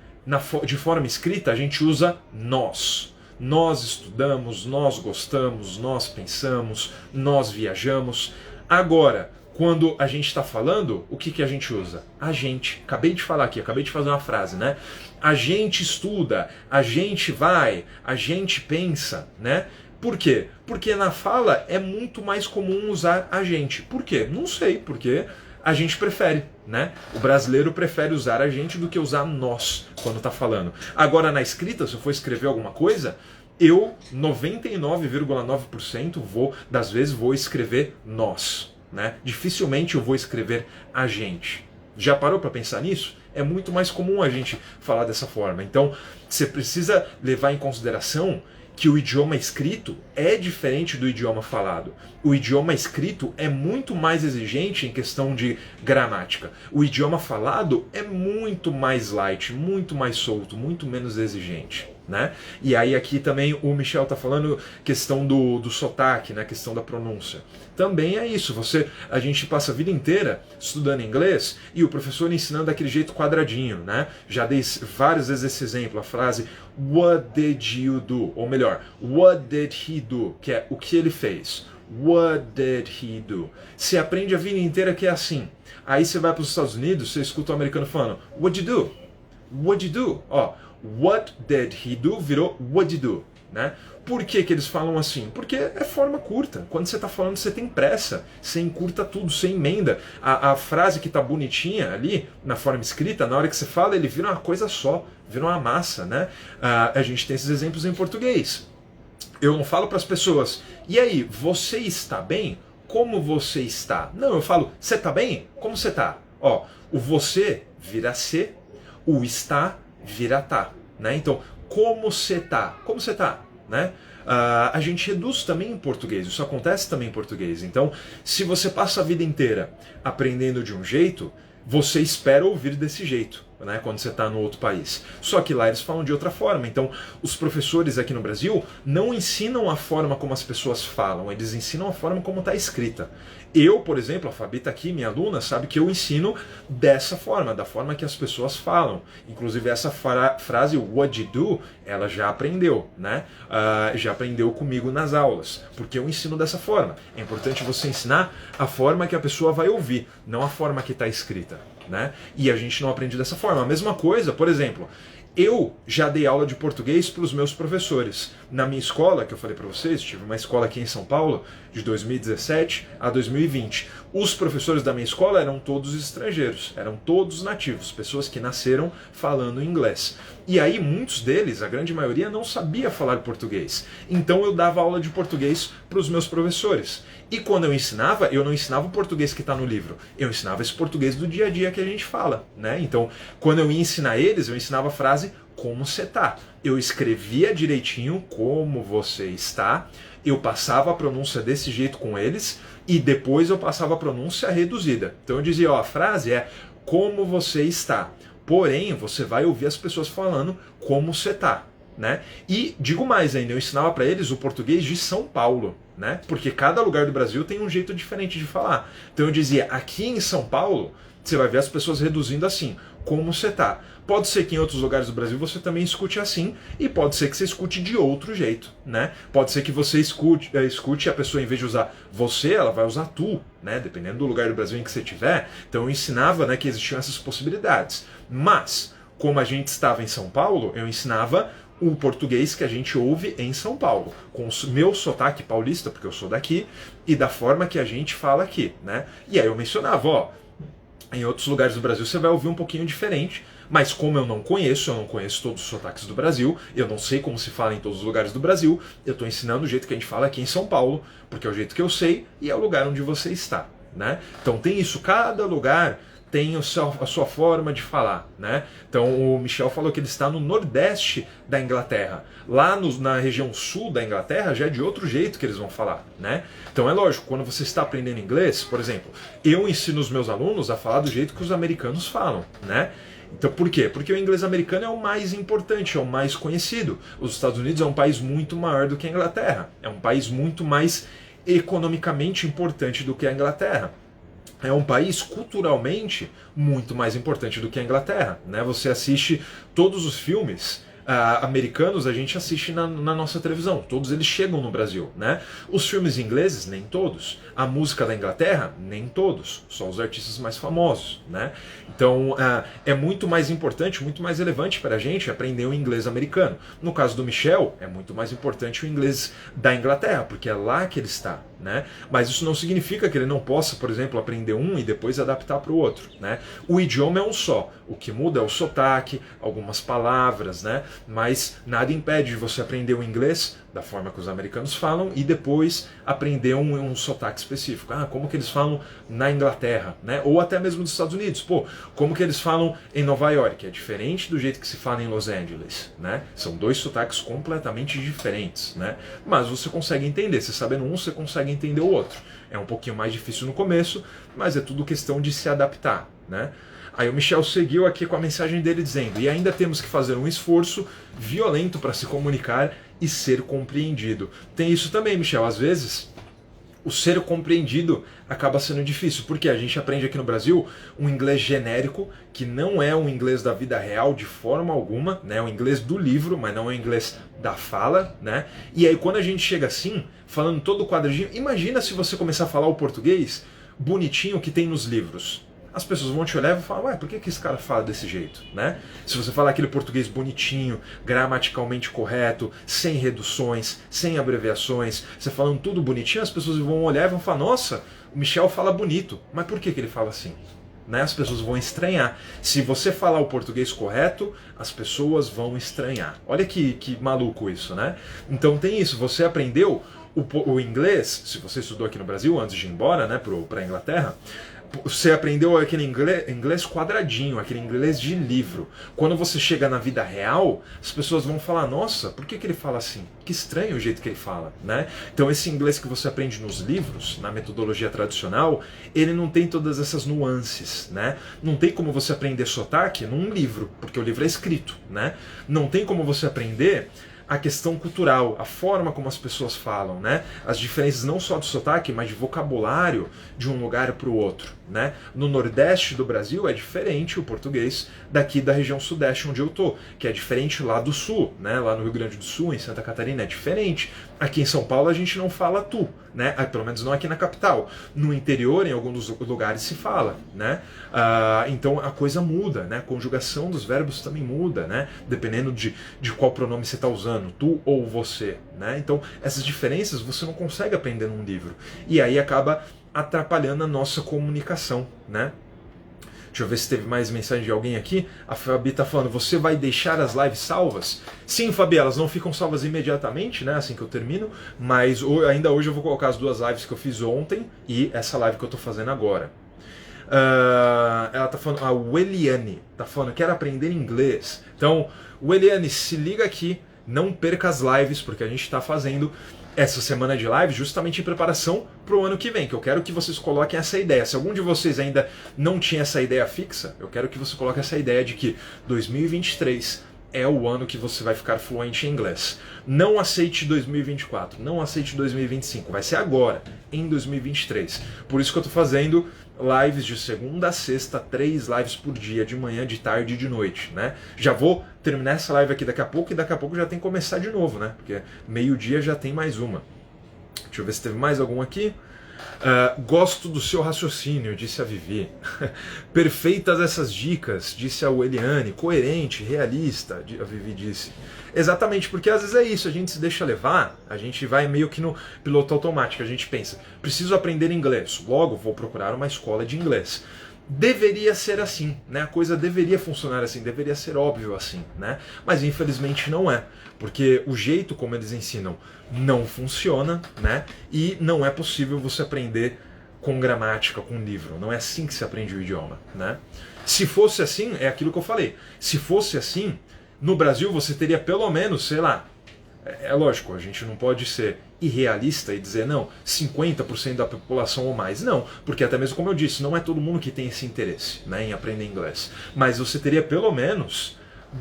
de forma escrita, a gente usa nós. Nós estudamos, nós gostamos, nós pensamos, nós viajamos. Agora, quando a gente está falando, o que a gente usa? A gente. Acabei de falar aqui, acabei de fazer uma frase, né? A gente estuda, a gente vai, a gente pensa, né? Por quê? Porque na fala é muito mais comum usar a gente. Por quê? Não sei, porque a gente prefere, né? O brasileiro prefere usar a gente do que usar nós quando está falando. Agora na escrita, se eu for escrever alguma coisa, eu 99,9% das vezes vou escrever nós, né? Dificilmente eu vou escrever a gente. Já parou para pensar nisso? É muito mais comum a gente falar dessa forma. Então, você precisa levar em consideração que o idioma escrito é diferente do idioma falado. O idioma escrito é muito mais exigente em questão de gramática. O idioma falado é muito mais light, muito mais solto, muito menos exigente, né? E aí aqui também o Michel está falando questão do sotaque, né? Questão da pronúncia. Também é isso, a gente passa a vida inteira estudando inglês e o professor ensinando daquele jeito quadradinho, né? Já dei várias vezes esse exemplo, a frase what did you do? Ou melhor, what did he do? Que é o que ele fez. What did he do? Você aprende a vida inteira que é assim. Aí você vai para os Estados Unidos, você escuta o americano falando what did you do? What did you do? Ó, what did he do virou what did you do, né? Por que eles falam assim? Porque é forma curta. Quando você está falando, você tem pressa. Você encurta tudo, você emenda. A frase que está bonitinha ali, na forma escrita, na hora que você fala, ele vira uma coisa só. Vira uma massa, né? A gente tem esses exemplos em português. Eu não falo para as pessoas, e aí, você está bem? Como você está? Não, eu falo, você está bem? Como você está? Ó, o você vira se, o está vira tá, né? Então, como você tá? Como você tá? Né? A gente reduz também em português, isso acontece também em português. Então, se você passa a vida inteira aprendendo de um jeito, você espera ouvir desse jeito, né, quando você está no outro país. Só que lá eles falam de outra forma. Então, os professores aqui no Brasil não ensinam a forma como as pessoas falam, eles ensinam a forma como está escrita. Eu, por exemplo, a Fabi está aqui, minha aluna, sabe que eu ensino dessa forma, da forma que as pessoas falam. Inclusive essa frase, what you do, ela já aprendeu, né? Já aprendeu comigo nas aulas, porque eu ensino dessa forma. É importante você ensinar a forma que a pessoa vai ouvir, não a forma que está escrita, né? E a gente não aprende dessa forma. A mesma coisa, por exemplo, eu já dei aula de português para os meus professores. Na minha escola, que eu falei para vocês, tive uma escola aqui em São Paulo, de 2017 a 2020. Os professores da minha escola eram todos estrangeiros, eram todos nativos, pessoas que nasceram falando inglês. E aí muitos deles, a grande maioria, não sabia falar português. Então eu dava aula de português para os meus professores. E quando eu não ensinava o português que está no livro, eu ensinava esse português do dia a dia que a gente fala, né? Então, quando eu ia ensinar eles, eu ensinava a frase como você tá. Eu escrevia direitinho como você está, eu passava a pronúncia desse jeito com eles e depois eu passava a pronúncia reduzida. Então eu dizia, ó, a frase é como você está. Porém, você vai ouvir as pessoas falando como você tá, né? E digo mais ainda, eu ensinava para eles o português de São Paulo, né? Porque cada lugar do Brasil tem um jeito diferente de falar. Então eu dizia, aqui em São Paulo, você vai ver as pessoas reduzindo assim, como você tá. Pode ser que em outros lugares do Brasil você também escute assim, e pode ser que você escute de outro jeito, né? Pode ser que você escute a pessoa, em vez de usar você, ela vai usar tu, né? Dependendo do lugar do Brasil em que você estiver. Então eu ensinava, né, que existiam essas possibilidades. Mas, como a gente estava em São Paulo, eu ensinava o português que a gente ouve em São Paulo, com o meu sotaque paulista, porque eu sou daqui, e da forma que a gente fala aqui, né? E aí eu mencionava, ó, em outros lugares do Brasil você vai ouvir um pouquinho diferente, mas como eu não conheço todos os sotaques do Brasil, eu não sei como se fala em todos os lugares do Brasil, eu estou ensinando o jeito que a gente fala aqui em São Paulo, porque é o jeito que eu sei e é o lugar onde você está, né? Então tem isso, cada lugar tem a sua forma de falar, né? Então o Michel falou que ele está no nordeste da Inglaterra. Lá na região sul da Inglaterra já é de outro jeito que eles vão falar, né? Então é lógico, quando você está aprendendo inglês, por exemplo, eu ensino os meus alunos a falar do jeito que os americanos falam, né? Então por quê? Porque o inglês americano é o mais importante, é o mais conhecido. Os Estados Unidos é um país muito maior do que a Inglaterra. É um país muito mais economicamente importante do que a Inglaterra. É um país culturalmente muito mais importante do que a Inglaterra, né? Você assiste todos os filmes americanos, a gente assiste na nossa televisão, todos eles chegam no Brasil, né? Os filmes ingleses, nem todos. A música da Inglaterra, nem todos, só os artistas mais famosos, né? Então é muito mais importante, muito mais relevante para a gente aprender o inglês americano. No caso do Michel, é muito mais importante o inglês da Inglaterra, porque é lá que ele está, né? Mas isso não significa que ele não possa, por exemplo, aprender um e depois adaptar para o outro, né? O idioma é um só, o que muda é o sotaque, algumas palavras, né? Mas nada impede de você aprender o inglês da forma que os americanos falam e depois aprender um sotaque específico. Como que eles falam na Inglaterra, né? Ou até mesmo nos Estados Unidos. Pô, como que eles falam em Nova York? É diferente do jeito que se fala em Los Angeles, né? São dois sotaques completamente diferentes, né? Mas você consegue entender. Você sabendo um, você consegue entender o outro. É um pouquinho mais difícil no começo, mas é tudo questão de se adaptar, né? Aí o Michel seguiu aqui com a mensagem dele dizendo: e ainda temos que fazer um esforço violento para se comunicar e ser compreendido. Tem isso também, Michel, às vezes o ser compreendido acaba sendo difícil, porque a gente aprende aqui no Brasil um inglês genérico, que não é um inglês da vida real de forma alguma, né? É o inglês do livro, mas não é o inglês da fala, né? E aí quando a gente chega assim, falando todo o quadradinho, imagina se você começar a falar o português bonitinho que tem nos livros. As pessoas vão te olhar e vão falar, ué, por que esse cara fala desse jeito, né? Se você falar aquele português bonitinho, gramaticalmente correto, sem reduções, sem abreviações, você falando tudo bonitinho, as pessoas vão olhar e vão falar, nossa, o Michel fala bonito, mas por que ele fala assim? Né? As pessoas vão estranhar. Se você falar o português correto, as pessoas vão estranhar. Olha que maluco isso, né? Então tem isso, você aprendeu o inglês, se você estudou aqui no Brasil antes de ir embora, né, para a Inglaterra, você aprendeu aquele inglês quadradinho, aquele inglês de livro. Quando você chega na vida real, as pessoas vão falar, nossa, por que ele fala assim? Que estranho o jeito que ele fala, né? Então esse inglês que você aprende nos livros, na metodologia tradicional, ele não tem todas essas nuances, né? Não tem como você aprender sotaque num livro, porque o livro é escrito, né? Não tem como você aprender a questão cultural, a forma como as pessoas falam, né? As diferenças não só de sotaque, mas de vocabulário de um lugar para o outro, né? No Nordeste do Brasil é diferente o português daqui da região Sudeste onde eu tô, que é diferente lá do Sul, né? Lá no Rio Grande do Sul, em Santa Catarina é diferente. Aqui em São Paulo a gente não fala tu, né? Pelo menos não aqui na capital. No interior, em alguns lugares se fala, né? Então a coisa muda, né? A conjugação dos verbos também muda, né? Dependendo de qual pronome você está usando, tu ou você, né? Então essas diferenças você não consegue aprender num livro. E aí acaba atrapalhando a nossa comunicação, né? Deixa eu ver se teve mais mensagem de alguém aqui. A Fabi tá falando, você vai deixar as lives salvas? Sim, Fabi, elas não ficam salvas imediatamente, né, assim que eu termino, mas ainda hoje eu vou colocar as duas lives que eu fiz ontem e essa live que eu tô fazendo agora. Ela tá falando, a Weliane tá falando, quero aprender inglês. Então, Weliane, se liga aqui, não perca as lives, porque a gente está fazendo essa semana de live justamente em preparação para o ano que vem, que eu quero que vocês coloquem essa ideia. Se algum de vocês ainda não tinha essa ideia fixa, eu quero que você coloque essa ideia de que 2023 é o ano que você vai ficar fluente em inglês. Não aceite 2024, não aceite 2025, vai ser agora, em 2023. Por isso que eu estou fazendo lives de segunda a sexta, 3 lives por dia, de manhã, de tarde e de noite, né? Já vou terminar essa live aqui daqui a pouco e daqui a pouco já tem que começar de novo, né? Porque meio-dia já tem mais uma. Deixa eu ver se teve mais algum aqui. Gosto do seu raciocínio, disse a Vivi. Perfeitas essas dicas, disse a Eliane. Coerente, realista, a Vivi disse. Exatamente, porque às vezes é isso, a gente se deixa levar, a gente vai meio que no piloto automático, a gente pensa, preciso aprender inglês, logo vou procurar uma escola de inglês. Deveria ser assim, né? A coisa deveria funcionar assim, deveria ser óbvio assim, né? Mas infelizmente não é, porque o jeito como eles ensinam não funciona, né? E não é possível você aprender com gramática, com livro. Não é assim que se aprende o idioma, né? Se fosse assim, é aquilo que eu falei. Se fosse assim, no Brasil você teria pelo menos, sei lá, é lógico, a gente não pode ser irrealista e dizer, não, 50% da população ou mais. Não, porque até mesmo como eu disse, não é todo mundo que tem esse interesse, né, em aprender inglês. Mas você teria pelo menos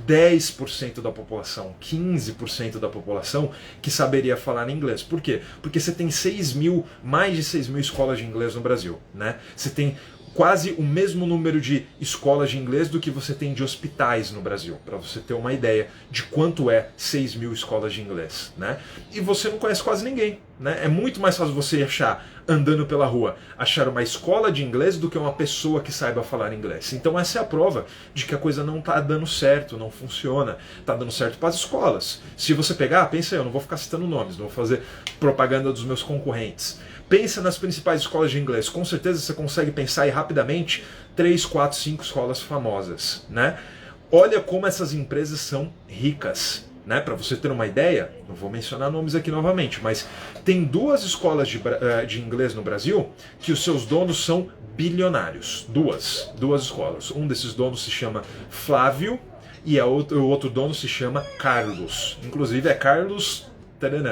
10% da população, 15% da população que saberia falar inglês. Por quê? Porque você tem mais de 6 mil escolas de inglês no Brasil, né? Você tem quase o mesmo número de escolas de inglês do que você tem de hospitais no Brasil, para você ter uma ideia de quanto é 6 mil escolas de inglês, né? E você não conhece quase ninguém, né? É muito mais fácil você achar, andando pela rua, achar uma escola de inglês do que uma pessoa que saiba falar inglês. Então essa é a prova de que a coisa não está dando certo, não funciona, está dando certo para as escolas. Se você pegar, pensa aí, eu não vou ficar citando nomes, não vou fazer propaganda dos meus concorrentes. Pensa nas principais escolas de inglês. Com certeza você consegue pensar aí rapidamente 3, 4, 5 escolas famosas, né? Olha como essas empresas são ricas, né? Para você ter uma ideia, não vou mencionar nomes aqui novamente, mas tem 2 escolas de inglês no Brasil que os seus donos são bilionários. Duas escolas. Um desses donos se chama Flávio e o outro dono se chama Carlos. Inclusive é Carlos...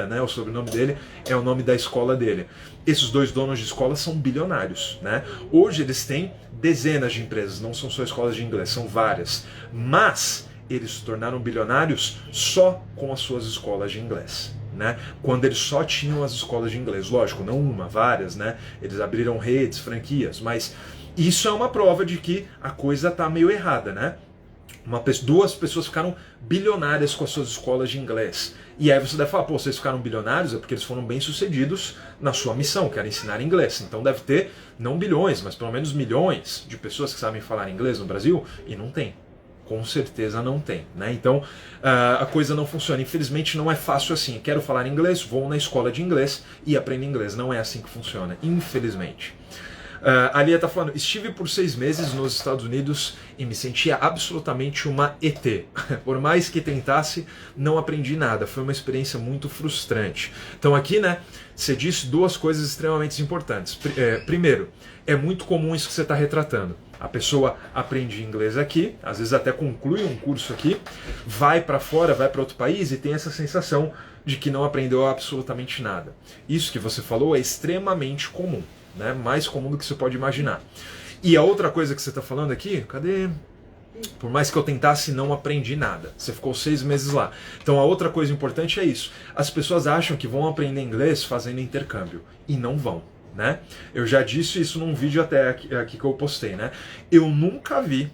né? O sobrenome dele é o nome da escola dele. Esses 2 donos de escola são bilionários, né? Hoje eles têm dezenas de empresas, não são só escolas de inglês, são várias. Mas eles se tornaram bilionários só com as suas escolas de inglês, né? Quando eles só tinham as escolas de inglês. Lógico, não uma, várias, né? Eles abriram redes, franquias, mas isso é uma prova de que a coisa está meio errada, né? 2 pessoas ficaram bilionárias com as suas escolas de inglês. E aí você deve falar, pô, vocês ficaram bilionários é porque eles foram bem sucedidos na sua missão, que era ensinar inglês. Então deve ter, não bilhões, mas pelo menos milhões de pessoas que sabem falar inglês no Brasil, e não tem. Com certeza não tem, né? Então a coisa não funciona. Infelizmente não é fácil assim. Quero falar inglês, vou na escola de inglês e aprendo inglês. Não é assim que funciona, infelizmente. A Lia está falando, estive por 6 meses nos Estados Unidos e me sentia absolutamente uma ET. Por mais que tentasse, não aprendi nada. Foi uma experiência muito frustrante. Então aqui, né, você disse 2 coisas extremamente importantes. Primeiro, é muito comum isso que você está retratando. A pessoa aprende inglês aqui, às vezes até conclui um curso aqui, vai para fora, vai para outro país e tem essa sensação de que não aprendeu absolutamente nada. Isso que você falou é extremamente comum. Né? Mais comum do que você pode imaginar. E a outra coisa que você está falando aqui, cadê? Por mais que eu tentasse, não aprendi nada. Você ficou 6 meses lá. Então a outra coisa importante é isso. As pessoas acham que vão aprender inglês fazendo intercâmbio. E não vão. Né? Eu já disse isso num vídeo até aqui que eu postei, né? Eu nunca vi,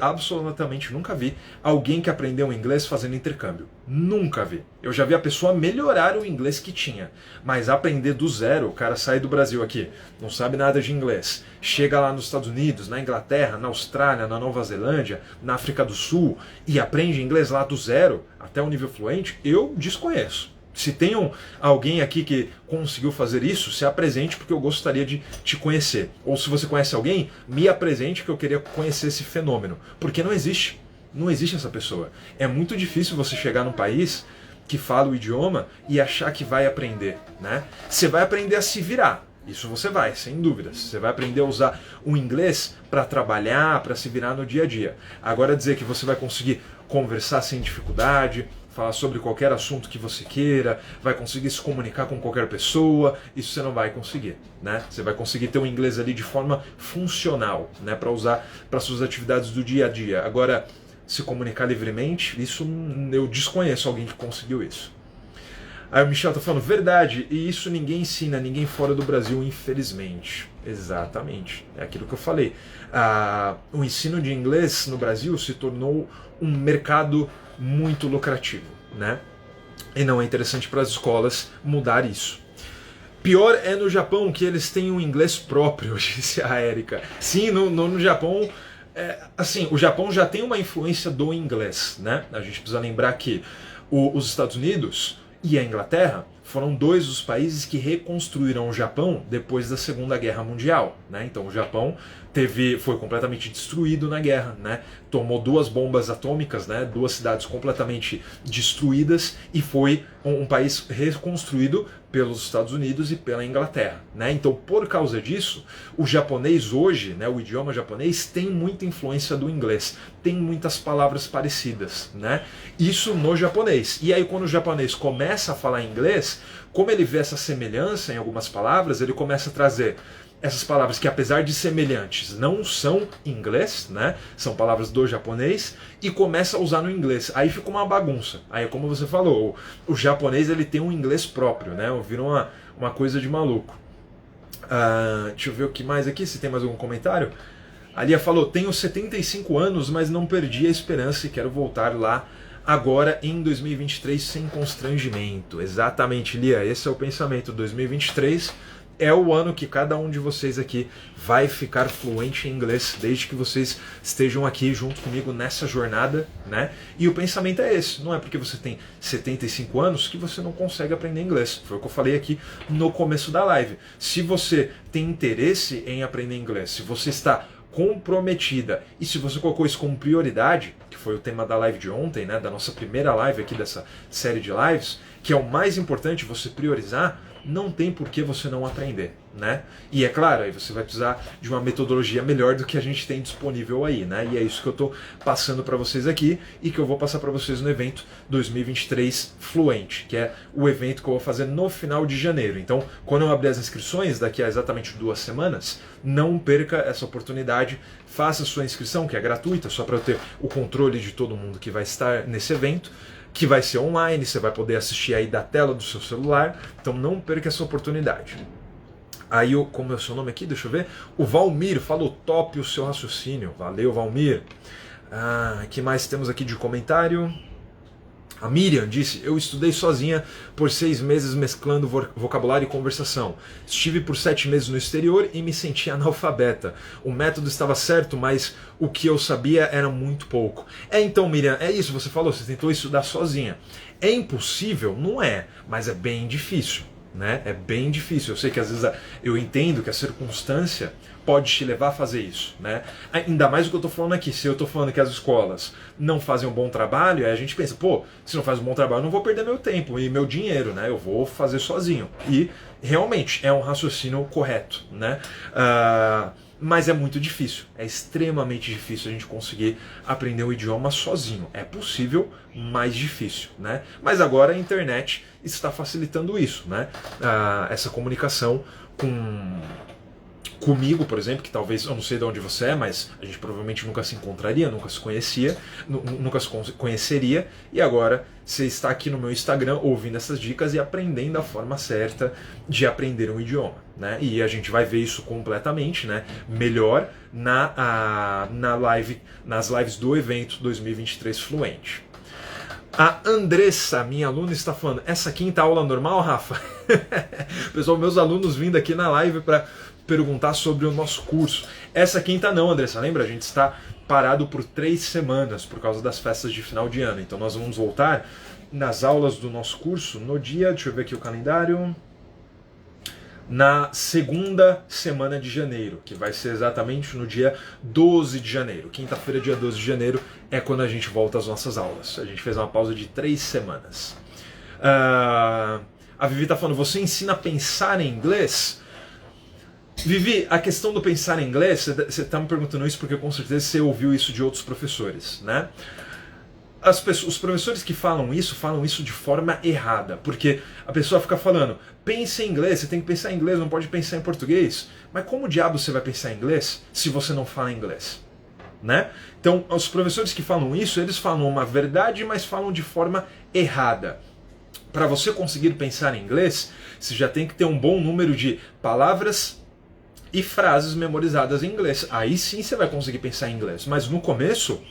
absolutamente nunca vi alguém que aprendeu inglês fazendo intercâmbio. Nunca vi. Eu já vi a pessoa melhorar o inglês que tinha, mas aprender do zero, o cara sai do Brasil aqui, não sabe nada de inglês, chega lá nos Estados Unidos, na Inglaterra, na Austrália, na Nova Zelândia, na África do Sul e aprende inglês lá do zero até o nível fluente, eu desconheço. Se tem alguém aqui que conseguiu fazer isso, se apresente porque eu gostaria de te conhecer. Ou se você conhece alguém, me apresente porque eu queria conhecer esse fenômeno. Porque não existe. Não existe essa pessoa. É muito difícil você chegar num país que fala o idioma e achar que vai aprender, né? Você vai aprender a se virar. Isso você vai, sem dúvidas. Você vai aprender a usar o inglês para trabalhar, para se virar no dia a dia. Agora dizer que você vai conseguir conversar sem dificuldade, falar sobre qualquer assunto que você queira, vai conseguir se comunicar com qualquer pessoa, isso você não vai conseguir, né? Você vai conseguir ter o inglês ali de forma funcional, né, para usar para suas atividades do dia a dia. Agora, se comunicar livremente, isso eu desconheço alguém que conseguiu isso. Aí o Michel tá falando, verdade, e isso ninguém ensina, ninguém fora do Brasil, infelizmente. Exatamente, é aquilo que eu falei. O ensino de inglês no Brasil se tornou um mercado muito lucrativo, né? E não é interessante para as escolas mudar isso. Pior é no Japão, que eles têm um inglês próprio, disse a Érica. Sim, no Japão... assim, o Japão já tem uma influência do inglês, né? A gente precisa lembrar que os Estados Unidos e a Inglaterra foram dois dos países que reconstruíram o Japão depois da Segunda Guerra Mundial, né? Então o Japão foi completamente destruído na guerra, né? Tomou 2 bombas atômicas, né? 2 cidades completamente destruídas e foi um país reconstruído pelos Estados Unidos e pela Inglaterra, né? Então, por causa disso, o japonês hoje, né, o idioma japonês tem muita influência do inglês, tem muitas palavras parecidas, né? Isso no japonês. E aí quando o japonês começa a falar inglês, como ele vê essa semelhança em algumas palavras, ele começa a trazer essas palavras que, apesar de semelhantes, não são inglês, né? São palavras do japonês, e começa a usar no inglês. Aí fica uma bagunça. Aí, como você falou, o japonês ele tem um inglês próprio, né? Vira uma coisa de maluco. Deixa eu ver o que mais aqui, se tem mais algum comentário. A Lia falou, tenho 75 anos, mas não perdi a esperança e quero voltar lá agora em 2023 sem constrangimento. Exatamente, Lia, esse é o pensamento. 2023 é o ano que cada um de vocês aqui vai ficar fluente em inglês, desde que vocês estejam aqui junto comigo nessa jornada, né? E o pensamento é esse, não é porque você tem 75 anos que você não consegue aprender inglês. Foi o que eu falei aqui no começo da live. Se você tem interesse em aprender inglês, se você está comprometida e se você colocou isso como prioridade, que foi o tema da live de ontem, né, da nossa primeira live aqui dessa série de lives, que é o mais importante você priorizar, não tem por que você não aprender, né? E é claro, aí você vai precisar de uma metodologia melhor do que a gente tem disponível aí, né? E é isso que eu estou passando para vocês aqui e que eu vou passar para vocês no evento 2023 Fluente, que é o evento que eu vou fazer no final de janeiro. Então, quando eu abrir as inscrições, daqui a exatamente 2 semanas, não perca essa oportunidade, faça a sua inscrição, que é gratuita, só para eu ter o controle de todo mundo que vai estar nesse evento, que vai ser online, você vai poder assistir aí da tela do seu celular, então não perca essa oportunidade. Aí, como é o seu nome aqui? Deixa eu ver. O Valmir falou, top o seu raciocínio. Valeu, Valmir. Que mais temos aqui de comentário? A Miriam disse, eu estudei sozinha por 6 meses mesclando vocabulário e conversação. Estive por 7 meses no exterior e me senti analfabeta. O método estava certo, mas o que eu sabia era muito pouco. Então, Miriam, é isso, você falou, você tentou estudar sozinha. É impossível? Não é, mas é bem difícil, né? É bem difícil. Eu sei que às vezes eu entendo que a circunstância pode te levar a fazer isso, né? Ainda mais o que eu estou falando aqui. Se eu estou falando que as escolas não fazem um bom trabalho, aí a gente pensa, pô, se não faz um bom trabalho, eu não vou perder meu tempo e meu dinheiro, né? Eu vou fazer sozinho. E realmente é um raciocínio correto, né? Mas é muito difícil, é extremamente difícil a gente conseguir aprender o idioma sozinho. É possível, mas difícil, né? Mas agora a internet está facilitando isso, né? Essa comunicação comigo, por exemplo, que talvez, eu não sei de onde você é, mas a gente provavelmente nunca se encontraria, nunca se conheceria, e agora você está aqui no meu Instagram ouvindo essas dicas e aprendendo a forma certa de aprender um idioma, né? E a gente vai ver isso completamente, né, melhor nas lives do evento 2023 Fluente. A Andressa, minha aluna, está falando, essa quinta aula normal, Rafa? Pessoal, meus alunos vindo aqui na live para perguntar sobre o nosso curso. Essa quinta não, Andressa, lembra? A gente está parado por 3 semanas por causa das festas de final de ano. Então nós vamos voltar nas aulas do nosso curso no dia, deixa eu ver aqui o calendário, na segunda semana de janeiro, que vai ser exatamente no dia 12 de janeiro. Quinta-feira, dia 12 de janeiro, é quando a gente volta às nossas aulas. A gente fez uma pausa de 3 semanas. A Vivi está falando, você ensina a pensar em inglês? Vivi, a questão do pensar em inglês, você está me perguntando isso porque com certeza você ouviu isso de outros professores, né? Os professores que falam isso de forma errada, porque a pessoa fica falando, pense em inglês, você tem que pensar em inglês, não pode pensar em português. Mas como diabo você vai pensar em inglês se você não fala inglês? Né? Então, os professores que falam isso, eles falam uma verdade, mas falam de forma errada. Para você conseguir pensar em inglês, você já tem que ter um bom número de palavras e frases memorizadas em inglês. Aí sim você vai conseguir pensar em inglês. Mas no começo,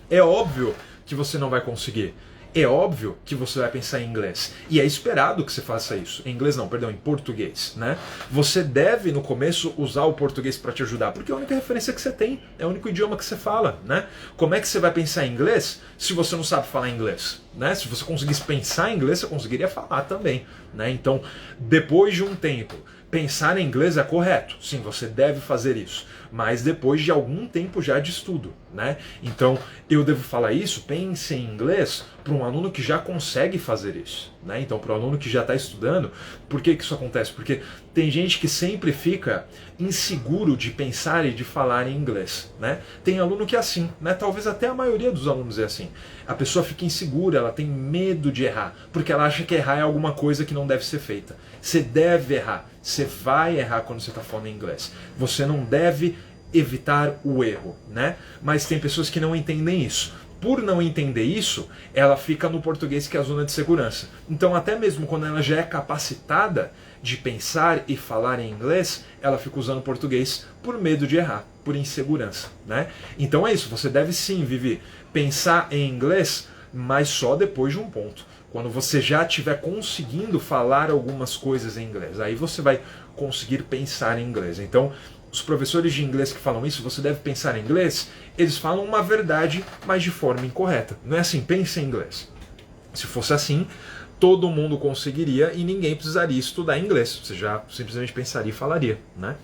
é óbvio que você não vai conseguir. É óbvio que você vai pensar em inglês. E é esperado que você faça isso. Em inglês não, perdão, em português, né? Você deve, no começo, usar o português para te ajudar, porque é a única referência que você tem, é o único idioma que você fala, né? Como é que você vai pensar em inglês se você não sabe falar inglês? Né? Se você conseguisse pensar em inglês, você conseguiria falar também, né? Então, depois de um tempo, pensar em inglês é correto. Sim, você deve fazer isso. Mas depois de algum tempo já de estudo, né? Então, eu devo falar isso, pense em inglês para um aluno que já consegue fazer isso, né? Então, para o aluno que já está estudando, por que isso acontece? Porque tem gente que sempre fica inseguro de pensar e de falar em inglês, né? Tem aluno que é assim, né? Talvez até a maioria dos alunos é assim. A pessoa fica insegura, ela tem medo de errar, porque ela acha que errar é alguma coisa que não deve ser feita. Você deve errar, você vai errar quando você está falando em inglês. Você não deve evitar o erro, né? Mas tem pessoas que não entendem isso. Por não entender isso, ela fica no português, que é a zona de segurança. Então, até mesmo quando ela já é capacitada de pensar e falar em inglês, ela fica usando português por medo de errar, por insegurança, né? Então é isso, você deve sim, Vivi, pensar em inglês, mas só depois de um ponto. Quando você já estiver conseguindo falar algumas coisas em inglês, aí você vai conseguir pensar em inglês. Então, os professores de inglês que falam isso, você deve pensar em inglês, eles falam uma verdade, mas de forma incorreta. Não é assim, pense em inglês. Se fosse assim, todo mundo conseguiria e ninguém precisaria estudar inglês. Você já simplesmente pensaria e falaria, né?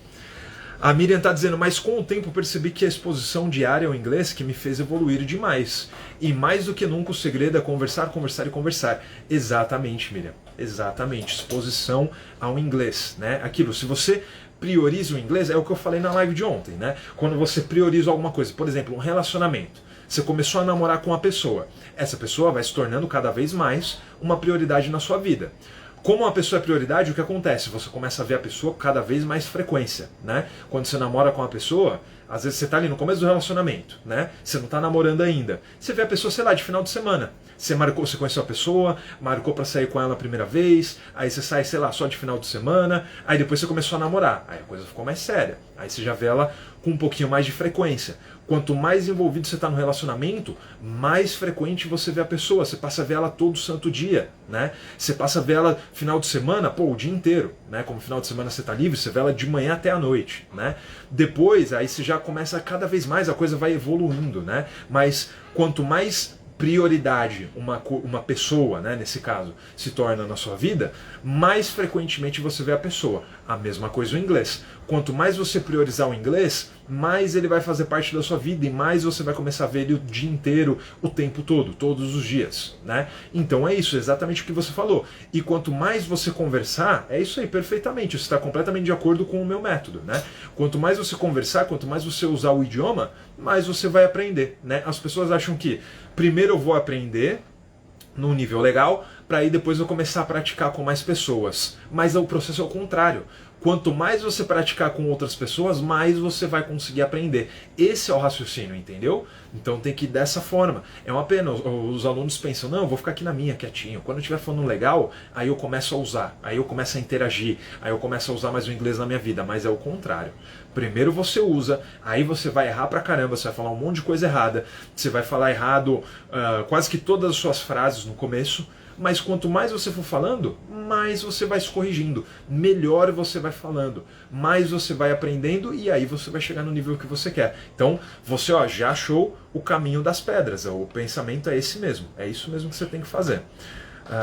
A Miriam está dizendo, mas com o tempo percebi que a exposição diária ao inglês que me fez evoluir demais. E mais do que nunca o segredo é conversar, conversar e conversar. Exatamente, Miriam. Exatamente. Exposição ao inglês, né? Aquilo, se você prioriza o inglês, é o que eu falei na live de ontem, né? Quando você prioriza alguma coisa, por exemplo, um relacionamento. Você começou a namorar com uma pessoa. Essa pessoa vai se tornando cada vez mais uma prioridade na sua vida. Como uma pessoa é prioridade, o que acontece? Você começa a ver a pessoa com cada vez mais frequência, né? Quando você namora com uma pessoa, às vezes você está ali no começo do relacionamento, né? Você não está namorando ainda. Você vê a pessoa, sei lá, de final de semana. Você conheceu a pessoa, marcou para sair com ela a primeira vez, aí você sai, sei lá, só de final de semana, aí depois você começou a namorar, aí a coisa ficou mais séria. Aí você já vê ela com um pouquinho mais de frequência. Quanto mais envolvido você está no relacionamento, mais frequente você vê a pessoa. Você passa a ver ela todo santo dia, né? Você passa a ver ela final de semana, pô, o dia inteiro, né? Como final de semana você está livre, você vê ela de manhã até a noite, né? Depois, aí você já começa cada vez mais, a coisa vai evoluindo, né? Mas quanto mais prioridade uma pessoa, né, nesse caso, se torna na sua vida, mais frequentemente você vê a pessoa. A mesma coisa o inglês. Quanto mais você priorizar o inglês, mais ele vai fazer parte da sua vida e mais você vai começar a ver ele o dia inteiro, o tempo todo, todos os dias, né? Então é isso, exatamente o que você falou. E quanto mais você conversar, é isso aí, perfeitamente, você está completamente de acordo com o meu método, né? Quanto mais você conversar, quanto mais você usar o idioma, mais você vai aprender, né? As pessoas acham que primeiro eu vou aprender num nível legal, para aí depois eu começar a praticar com mais pessoas. Mas o processo é o contrário. Quanto mais você praticar com outras pessoas, mais você vai conseguir aprender. Esse é o raciocínio, entendeu? Então tem que ir dessa forma. É uma pena, os alunos pensam, não, eu vou ficar aqui na minha, quietinho. Quando eu estiver falando legal, aí eu começo a usar, aí eu começo a interagir, aí eu começo a usar mais o inglês na minha vida. Mas é o contrário. Primeiro você usa, aí você vai errar pra caramba, você vai falar um monte de coisa errada, você vai falar errado quase que todas as suas frases no começo, mas quanto mais você for falando, mais você vai se corrigindo, melhor você vai falando, mais você vai aprendendo e aí você vai chegar no nível que você quer. Então, você já achou o caminho das pedras, o pensamento é esse mesmo, é isso mesmo que você tem que fazer.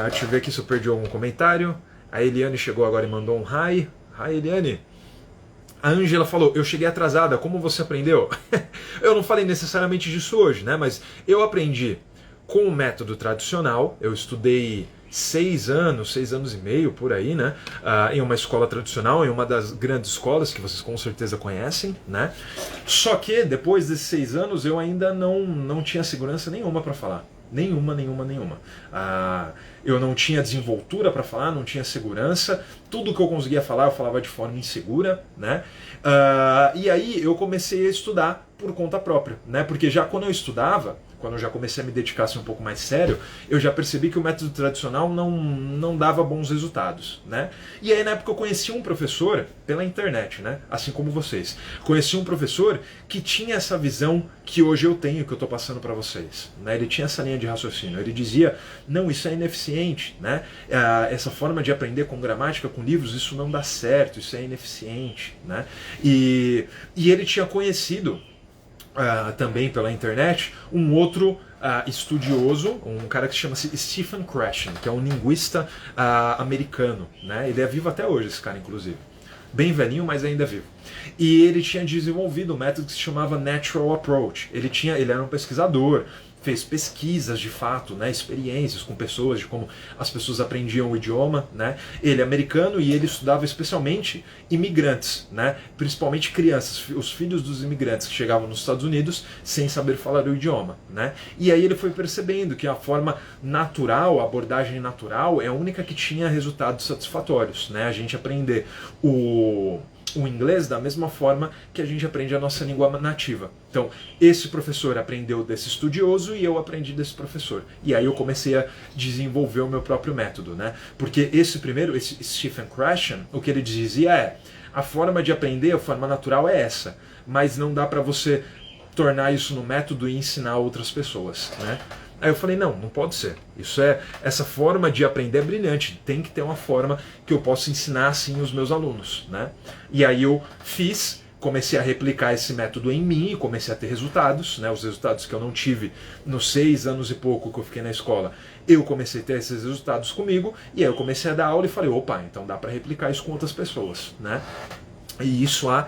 Deixa eu ver aqui se eu perdi algum comentário. A Eliane chegou agora e mandou um hi. Hi, Eliane. A Ângela falou, eu cheguei atrasada, como você aprendeu? Eu não falei necessariamente disso hoje, né? Mas eu aprendi com o método tradicional, eu estudei 6 anos e meio, por aí, né? Em uma escola tradicional, em uma das grandes escolas que vocês com certeza conhecem, né? Só que depois desses 6 anos eu ainda não tinha segurança nenhuma para falar. Nenhuma. Eu não tinha desenvoltura para falar, não tinha segurança. Tudo que eu conseguia falar, eu falava de forma insegura, né? E aí eu comecei a estudar por conta própria, né? Porque já quando eu estudava, quando eu já comecei a me dedicar assim, um pouco mais sério, eu já percebi que o método tradicional não dava bons resultados, né? E aí na época eu conheci um professor pela internet, né? Assim como vocês. Conheci um professor que tinha essa visão que hoje eu tenho, que eu estou passando para vocês, né? Ele tinha essa linha de raciocínio. Ele dizia, não, isso é ineficiente, né? Essa forma de aprender com gramática, com livros, isso não dá certo, isso é ineficiente, né? E ele tinha conhecido também pela internet, um outro estudioso, um cara que se chama Stephen Krashen, que é um linguista americano, né? Ele é vivo até hoje, esse cara, inclusive. Bem velhinho, mas ainda vivo. E ele tinha desenvolvido um método que se chamava Natural Approach. Ele era um pesquisador, fez pesquisas de fato, né, experiências com pessoas, de como as pessoas aprendiam o idioma, né? Ele é americano e ele estudava especialmente imigrantes, né? Principalmente crianças, os filhos dos imigrantes que chegavam nos Estados Unidos sem saber falar o idioma, né? E aí ele foi percebendo que a forma natural, a abordagem natural é a única que tinha resultados satisfatórios, né? A gente aprender o inglês da mesma forma que a gente aprende a nossa língua nativa. Então, esse professor aprendeu desse estudioso e eu aprendi desse professor. E aí eu comecei a desenvolver o meu próprio método, né? Porque esse Stephen Krashen, o que ele dizia é, a forma de aprender, a forma natural é essa, mas não dá para você tornar isso no método e ensinar outras pessoas, né? Aí eu falei, não pode ser. Essa forma de aprender é brilhante. Tem que ter uma forma que eu possa ensinar assim os meus alunos, né? E aí eu comecei a replicar esse método em mim e comecei a ter resultados, né? Os resultados que eu não tive nos 6 anos e pouco que eu fiquei na escola, eu comecei a ter esses resultados comigo e aí eu comecei a dar aula e falei, opa, então dá para replicar isso com outras pessoas, né? E isso há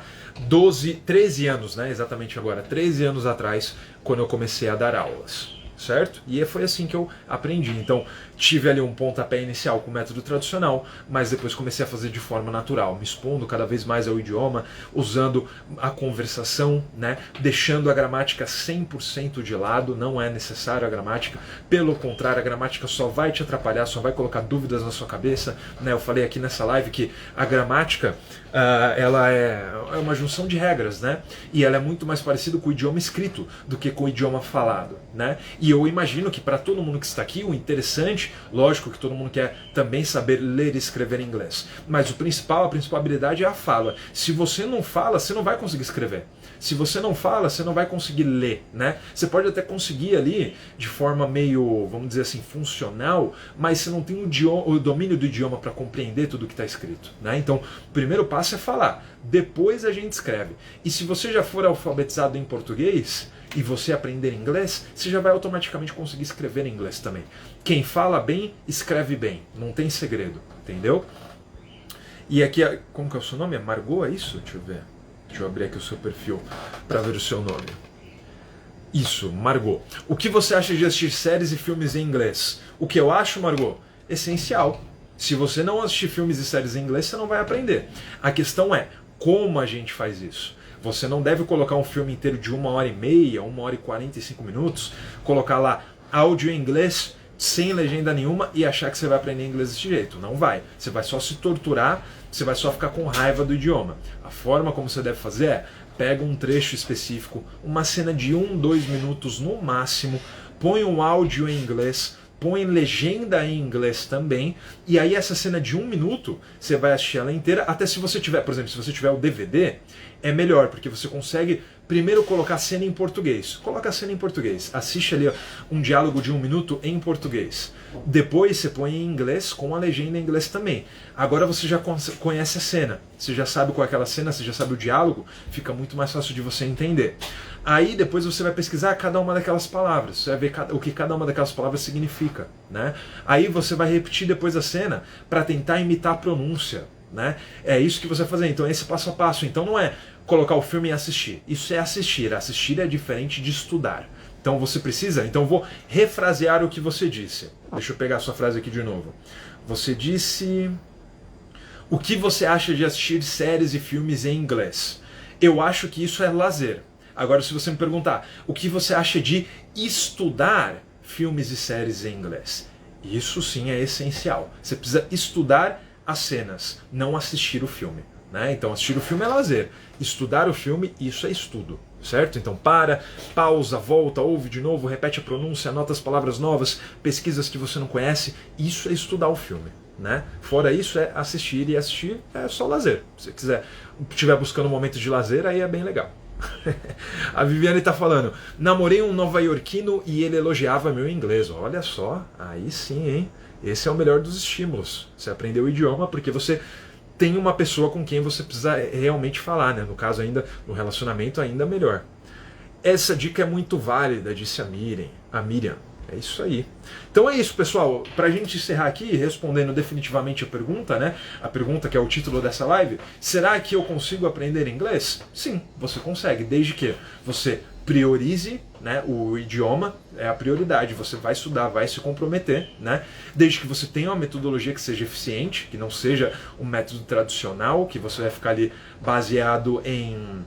13 anos, né? Exatamente agora, 13 anos atrás, quando eu comecei a dar aulas. Certo? E foi assim que eu aprendi. Então, tive ali um pontapé inicial com o método tradicional, mas depois comecei a fazer de forma natural, me expondo cada vez mais ao idioma, usando a conversação, né? Deixando a gramática 100% de lado, não é necessário a gramática, pelo contrário, a gramática só vai te atrapalhar, só vai colocar dúvidas na sua cabeça, né? Eu falei aqui nessa live que a gramática ela é uma junção de regras, né? E ela é muito mais parecida com o idioma escrito do que com o idioma falado, né? E eu imagino que para todo mundo que está aqui, o interessante, lógico que todo mundo quer também saber ler e escrever em inglês, mas a principal habilidade é a fala. Se você não fala, você não vai conseguir escrever. Se você não fala, você não vai conseguir ler, né? Você pode até conseguir ali de forma meio, vamos dizer assim, funcional, mas você não tem o domínio do idioma para compreender tudo que está escrito, né? Então, o primeiro passo é falar, depois a gente escreve. E se você já for alfabetizado em português e você aprender inglês, você já vai automaticamente conseguir escrever em inglês também. Quem fala bem, escreve bem, não tem segredo, entendeu? E aqui, como que é o seu nome? É Margot, é isso? Deixa eu ver. Deixa eu abrir aqui o seu perfil para ver o seu nome. Isso, Margot. O que você acha de assistir séries e filmes em inglês? O que eu acho, Margot? Essencial. Se você não assistir filmes e séries em inglês, você não vai aprender. A questão é, como a gente faz isso? Você não deve colocar um filme inteiro de 1h30, 1h45 minutos, colocar lá áudio em inglês, sem legenda nenhuma e achar que você vai aprender inglês desse jeito. Não vai. Você vai só se torturar, você vai só ficar com raiva do idioma. A forma como você deve fazer é, pega um trecho específico, uma cena de 1-2 minutos no máximo, põe um áudio em inglês, põe legenda em inglês também, e aí essa cena de 1 minuto, você vai assistir ela inteira, até se você tiver, por exemplo, se você tiver o DVD, é melhor, porque você consegue primeiro colocar a cena em português. Coloca a cena em português, assiste ali um diálogo de 1 minuto em português. Depois você põe em inglês com a legenda em inglês também. Agora você já conhece a cena, você já sabe qual é aquela cena, você já sabe o diálogo, fica muito mais fácil de você entender. Aí depois você vai pesquisar cada uma daquelas palavras, você vai ver o que cada uma daquelas palavras significa, né? Aí você vai repetir depois a cena para tentar imitar a pronúncia, né? É isso que você vai fazer, então esse passo a passo. Então não é colocar o filme e assistir, isso é assistir. Assistir é diferente de estudar, Então você precisa. Então eu vou refrasear o que você disse. Deixa eu pegar a sua frase aqui de novo. Você disse: o que você acha de assistir séries e filmes em inglês? Eu acho que isso é lazer. Agora, se você me perguntar, o que você acha de estudar filmes e séries em inglês? Isso sim é essencial. Você precisa estudar as cenas, não assistir o filme, né? Então assistir o filme é lazer. Estudar o filme, isso é estudo, certo? Então pausa, volta, ouve de novo, repete a pronúncia, anota as palavras novas, pesquisas que você não conhece. Isso é estudar o filme, né? Fora isso é assistir, e assistir é só lazer. Se você estiver buscando um momento de lazer, aí é bem legal. A Viviane tá falando: namorei um nova-iorquino e ele elogiava meu inglês. Olha só, aí sim, hein? Esse é o melhor dos estímulos. Você aprendeu o idioma porque você tem uma pessoa com quem você precisa realmente falar, né? No caso ainda, no relacionamento ainda melhor. Essa dica é muito válida, disse a Miriam. É isso aí. Então é isso, pessoal. Pra gente encerrar aqui, respondendo definitivamente a pergunta, né? A pergunta que é o título dessa live: será que eu consigo aprender inglês? Sim, você consegue, desde que você priorize, né, o idioma, é a prioridade. Você vai estudar, vai se comprometer, né? Desde que você tenha uma metodologia que seja eficiente, que não seja um método tradicional, que você vai ficar ali baseado em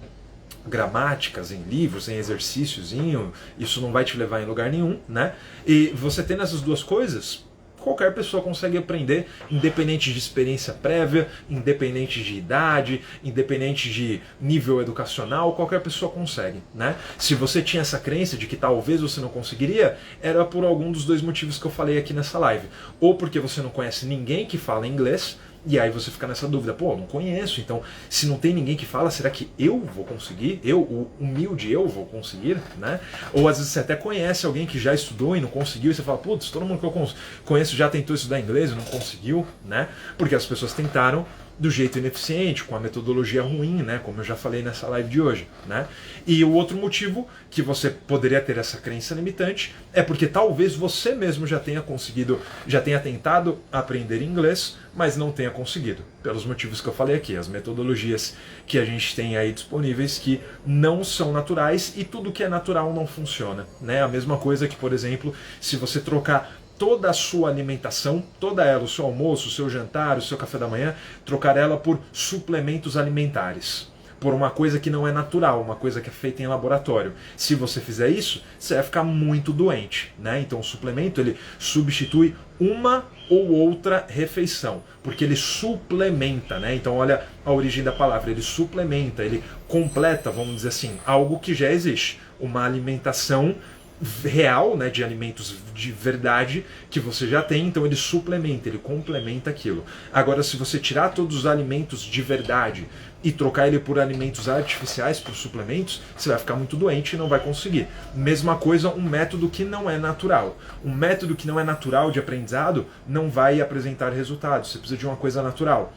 gramáticas, em livros, em exercíciozinho, isso não vai te levar em lugar nenhum, né? E você tendo essas duas coisas, qualquer pessoa consegue aprender, independente de experiência prévia, independente de idade, independente de nível educacional, qualquer pessoa consegue, né? Se você tinha essa crença de que talvez você não conseguiria, era por algum dos dois motivos que eu falei aqui nessa live. Ou porque você não conhece ninguém que fala inglês, e aí você fica nessa dúvida: pô, não conheço, então se não tem ninguém que fala, será que eu vou conseguir? Eu, o humilde eu, vou conseguir, né? Ou às vezes você até conhece alguém que já estudou e não conseguiu, e você fala: putz, todo mundo que eu conheço já tentou estudar inglês e não conseguiu, né? Porque as pessoas tentaram do jeito ineficiente, com a metodologia ruim, né? Como eu já falei nessa live de hoje, né? E o outro motivo que você poderia ter essa crença limitante é porque talvez você mesmo já tenha conseguido, já tenha tentado aprender inglês, mas não tenha conseguido, pelos motivos que eu falei aqui, as metodologias que a gente tem aí disponíveis que não são naturais, e tudo que é natural não funciona, né? A mesma coisa que, por exemplo, se você trocar toda a sua alimentação, toda ela, o seu almoço, o seu jantar, o seu café da manhã, trocar ela por suplementos alimentares, por uma coisa que não é natural, uma coisa que é feita em laboratório. Se você fizer isso, você vai ficar muito doente, né? Então o suplemento, ele substitui uma ou outra refeição, porque ele suplementa, né? Então olha a origem da palavra, ele suplementa, ele completa, vamos dizer assim, algo que já existe, uma alimentação real, né, de alimentos de verdade que você já tem, então ele suplementa, ele complementa aquilo. Agora, se você tirar todos os alimentos de verdade e trocar ele por alimentos artificiais, por suplementos, você vai ficar muito doente e não vai conseguir. Mesma coisa, um método que não é natural. Um método que não é natural de aprendizado não vai apresentar resultados. Você precisa de uma coisa natural.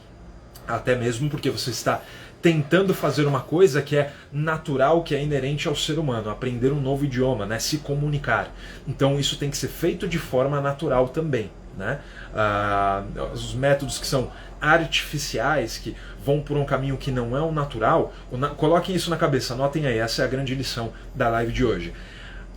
Até mesmo porque você está tentando fazer uma coisa que é natural, que é inerente ao ser humano, aprender um novo idioma, né? Se comunicar. Então isso tem que ser feito de forma natural também, né? Os métodos que são artificiais, que vão por um caminho que não é o natural, coloquem isso na cabeça, anotem aí, essa é a grande lição da live de hoje.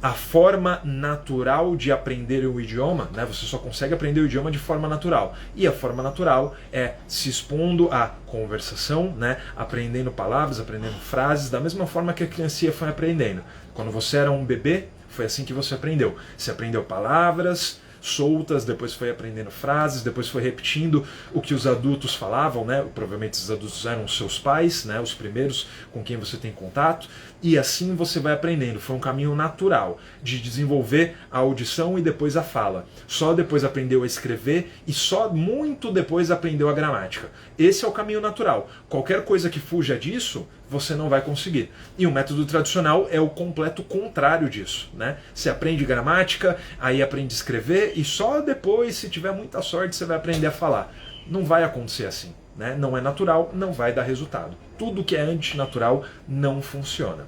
A forma natural de aprender o idioma, né, você só consegue aprender o idioma de forma natural. E a forma natural é se expondo à conversação, né, aprendendo palavras, aprendendo frases, da mesma forma que a criancinha foi aprendendo. Quando você era um bebê, foi assim que você aprendeu. Você aprendeu palavras soltas, depois foi aprendendo frases, depois foi repetindo o que os adultos falavam, né? Provavelmente os adultos eram os seus pais, né? Os primeiros com quem você tem contato, e assim você vai aprendendo. Foi um caminho natural de desenvolver a audição e depois a fala. Só depois aprendeu a escrever e só muito depois aprendeu a gramática. Esse é o caminho natural. Qualquer coisa que fuja disso, você não vai conseguir. E o método tradicional é o completo contrário disso, né? Você aprende gramática, aí aprende a escrever e só depois, se tiver muita sorte, você vai aprender a falar. Não vai acontecer assim, né? Não é natural, não vai dar resultado. Tudo que é antinatural não funciona.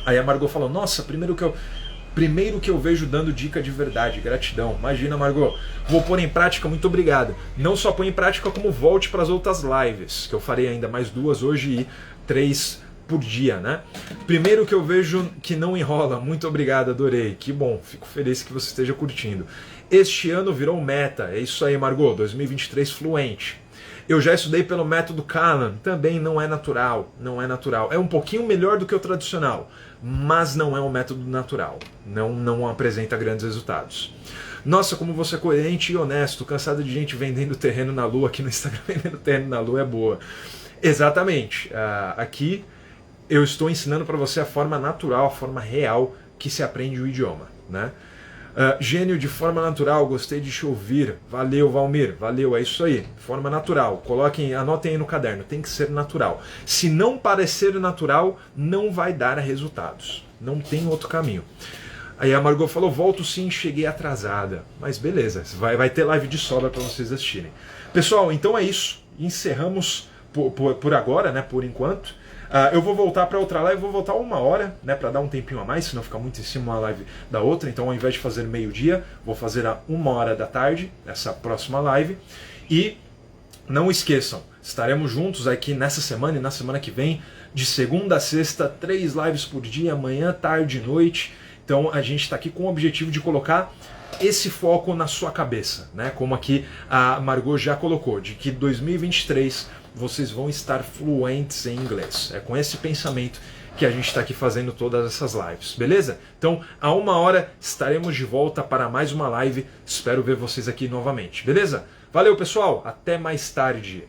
Aí a Margot falou: nossa, primeiro que eu vejo dando dica de verdade, gratidão. Imagina, Margot, vou pôr em prática, muito obrigado. Não só põe em prática, como volte para as outras lives, que eu farei ainda mais 2 hoje e 3 por dia, né? Primeiro que eu vejo que não enrola, muito obrigado, adorei, que bom, fico feliz que você esteja curtindo. Este ano virou meta, é isso aí, Margot, 2023 fluente. Eu já estudei pelo método Callan, também não é natural, não é natural. É um pouquinho melhor do que o tradicional, mas não é um método natural, não apresenta grandes resultados. Nossa, como você é coerente e honesto, cansado de gente vendendo terreno na lua, aqui no Instagram vendendo terreno na lua é boa. Exatamente, aqui eu estou ensinando para você a forma natural, a forma real que se aprende o idioma, né? Gênio, de forma natural, gostei de te ouvir. Valeu, Valmir, valeu, é isso aí. Forma natural, anotem aí no caderno, tem que ser natural. Se não parecer natural, não vai dar resultados. Não tem outro caminho. Aí a Margot falou, volto sim, cheguei atrasada. Mas beleza, vai ter live de sobra para vocês assistirem. Pessoal, então é isso. Encerramos por agora, né, por enquanto. Eu vou voltar para outra live, vou voltar 1 hora, né, para dar um tempinho a mais, senão fica muito em cima uma live da outra. Então, ao invés de fazer meio-dia, vou fazer a 1 hora da tarde, essa próxima live. E não esqueçam, estaremos juntos aqui nessa semana e na semana que vem, de segunda a sexta, 3 lives por dia, manhã, tarde e noite. Então, a gente está aqui com o objetivo de colocar esse foco na sua cabeça, né? Como aqui a Margot já colocou, de que 2023 vocês vão estar fluentes em inglês. É com esse pensamento que a gente está aqui fazendo todas essas lives, beleza? Então, a 1 hora estaremos de volta para mais uma live. Espero ver vocês aqui novamente, beleza? Valeu, pessoal! Até mais tarde!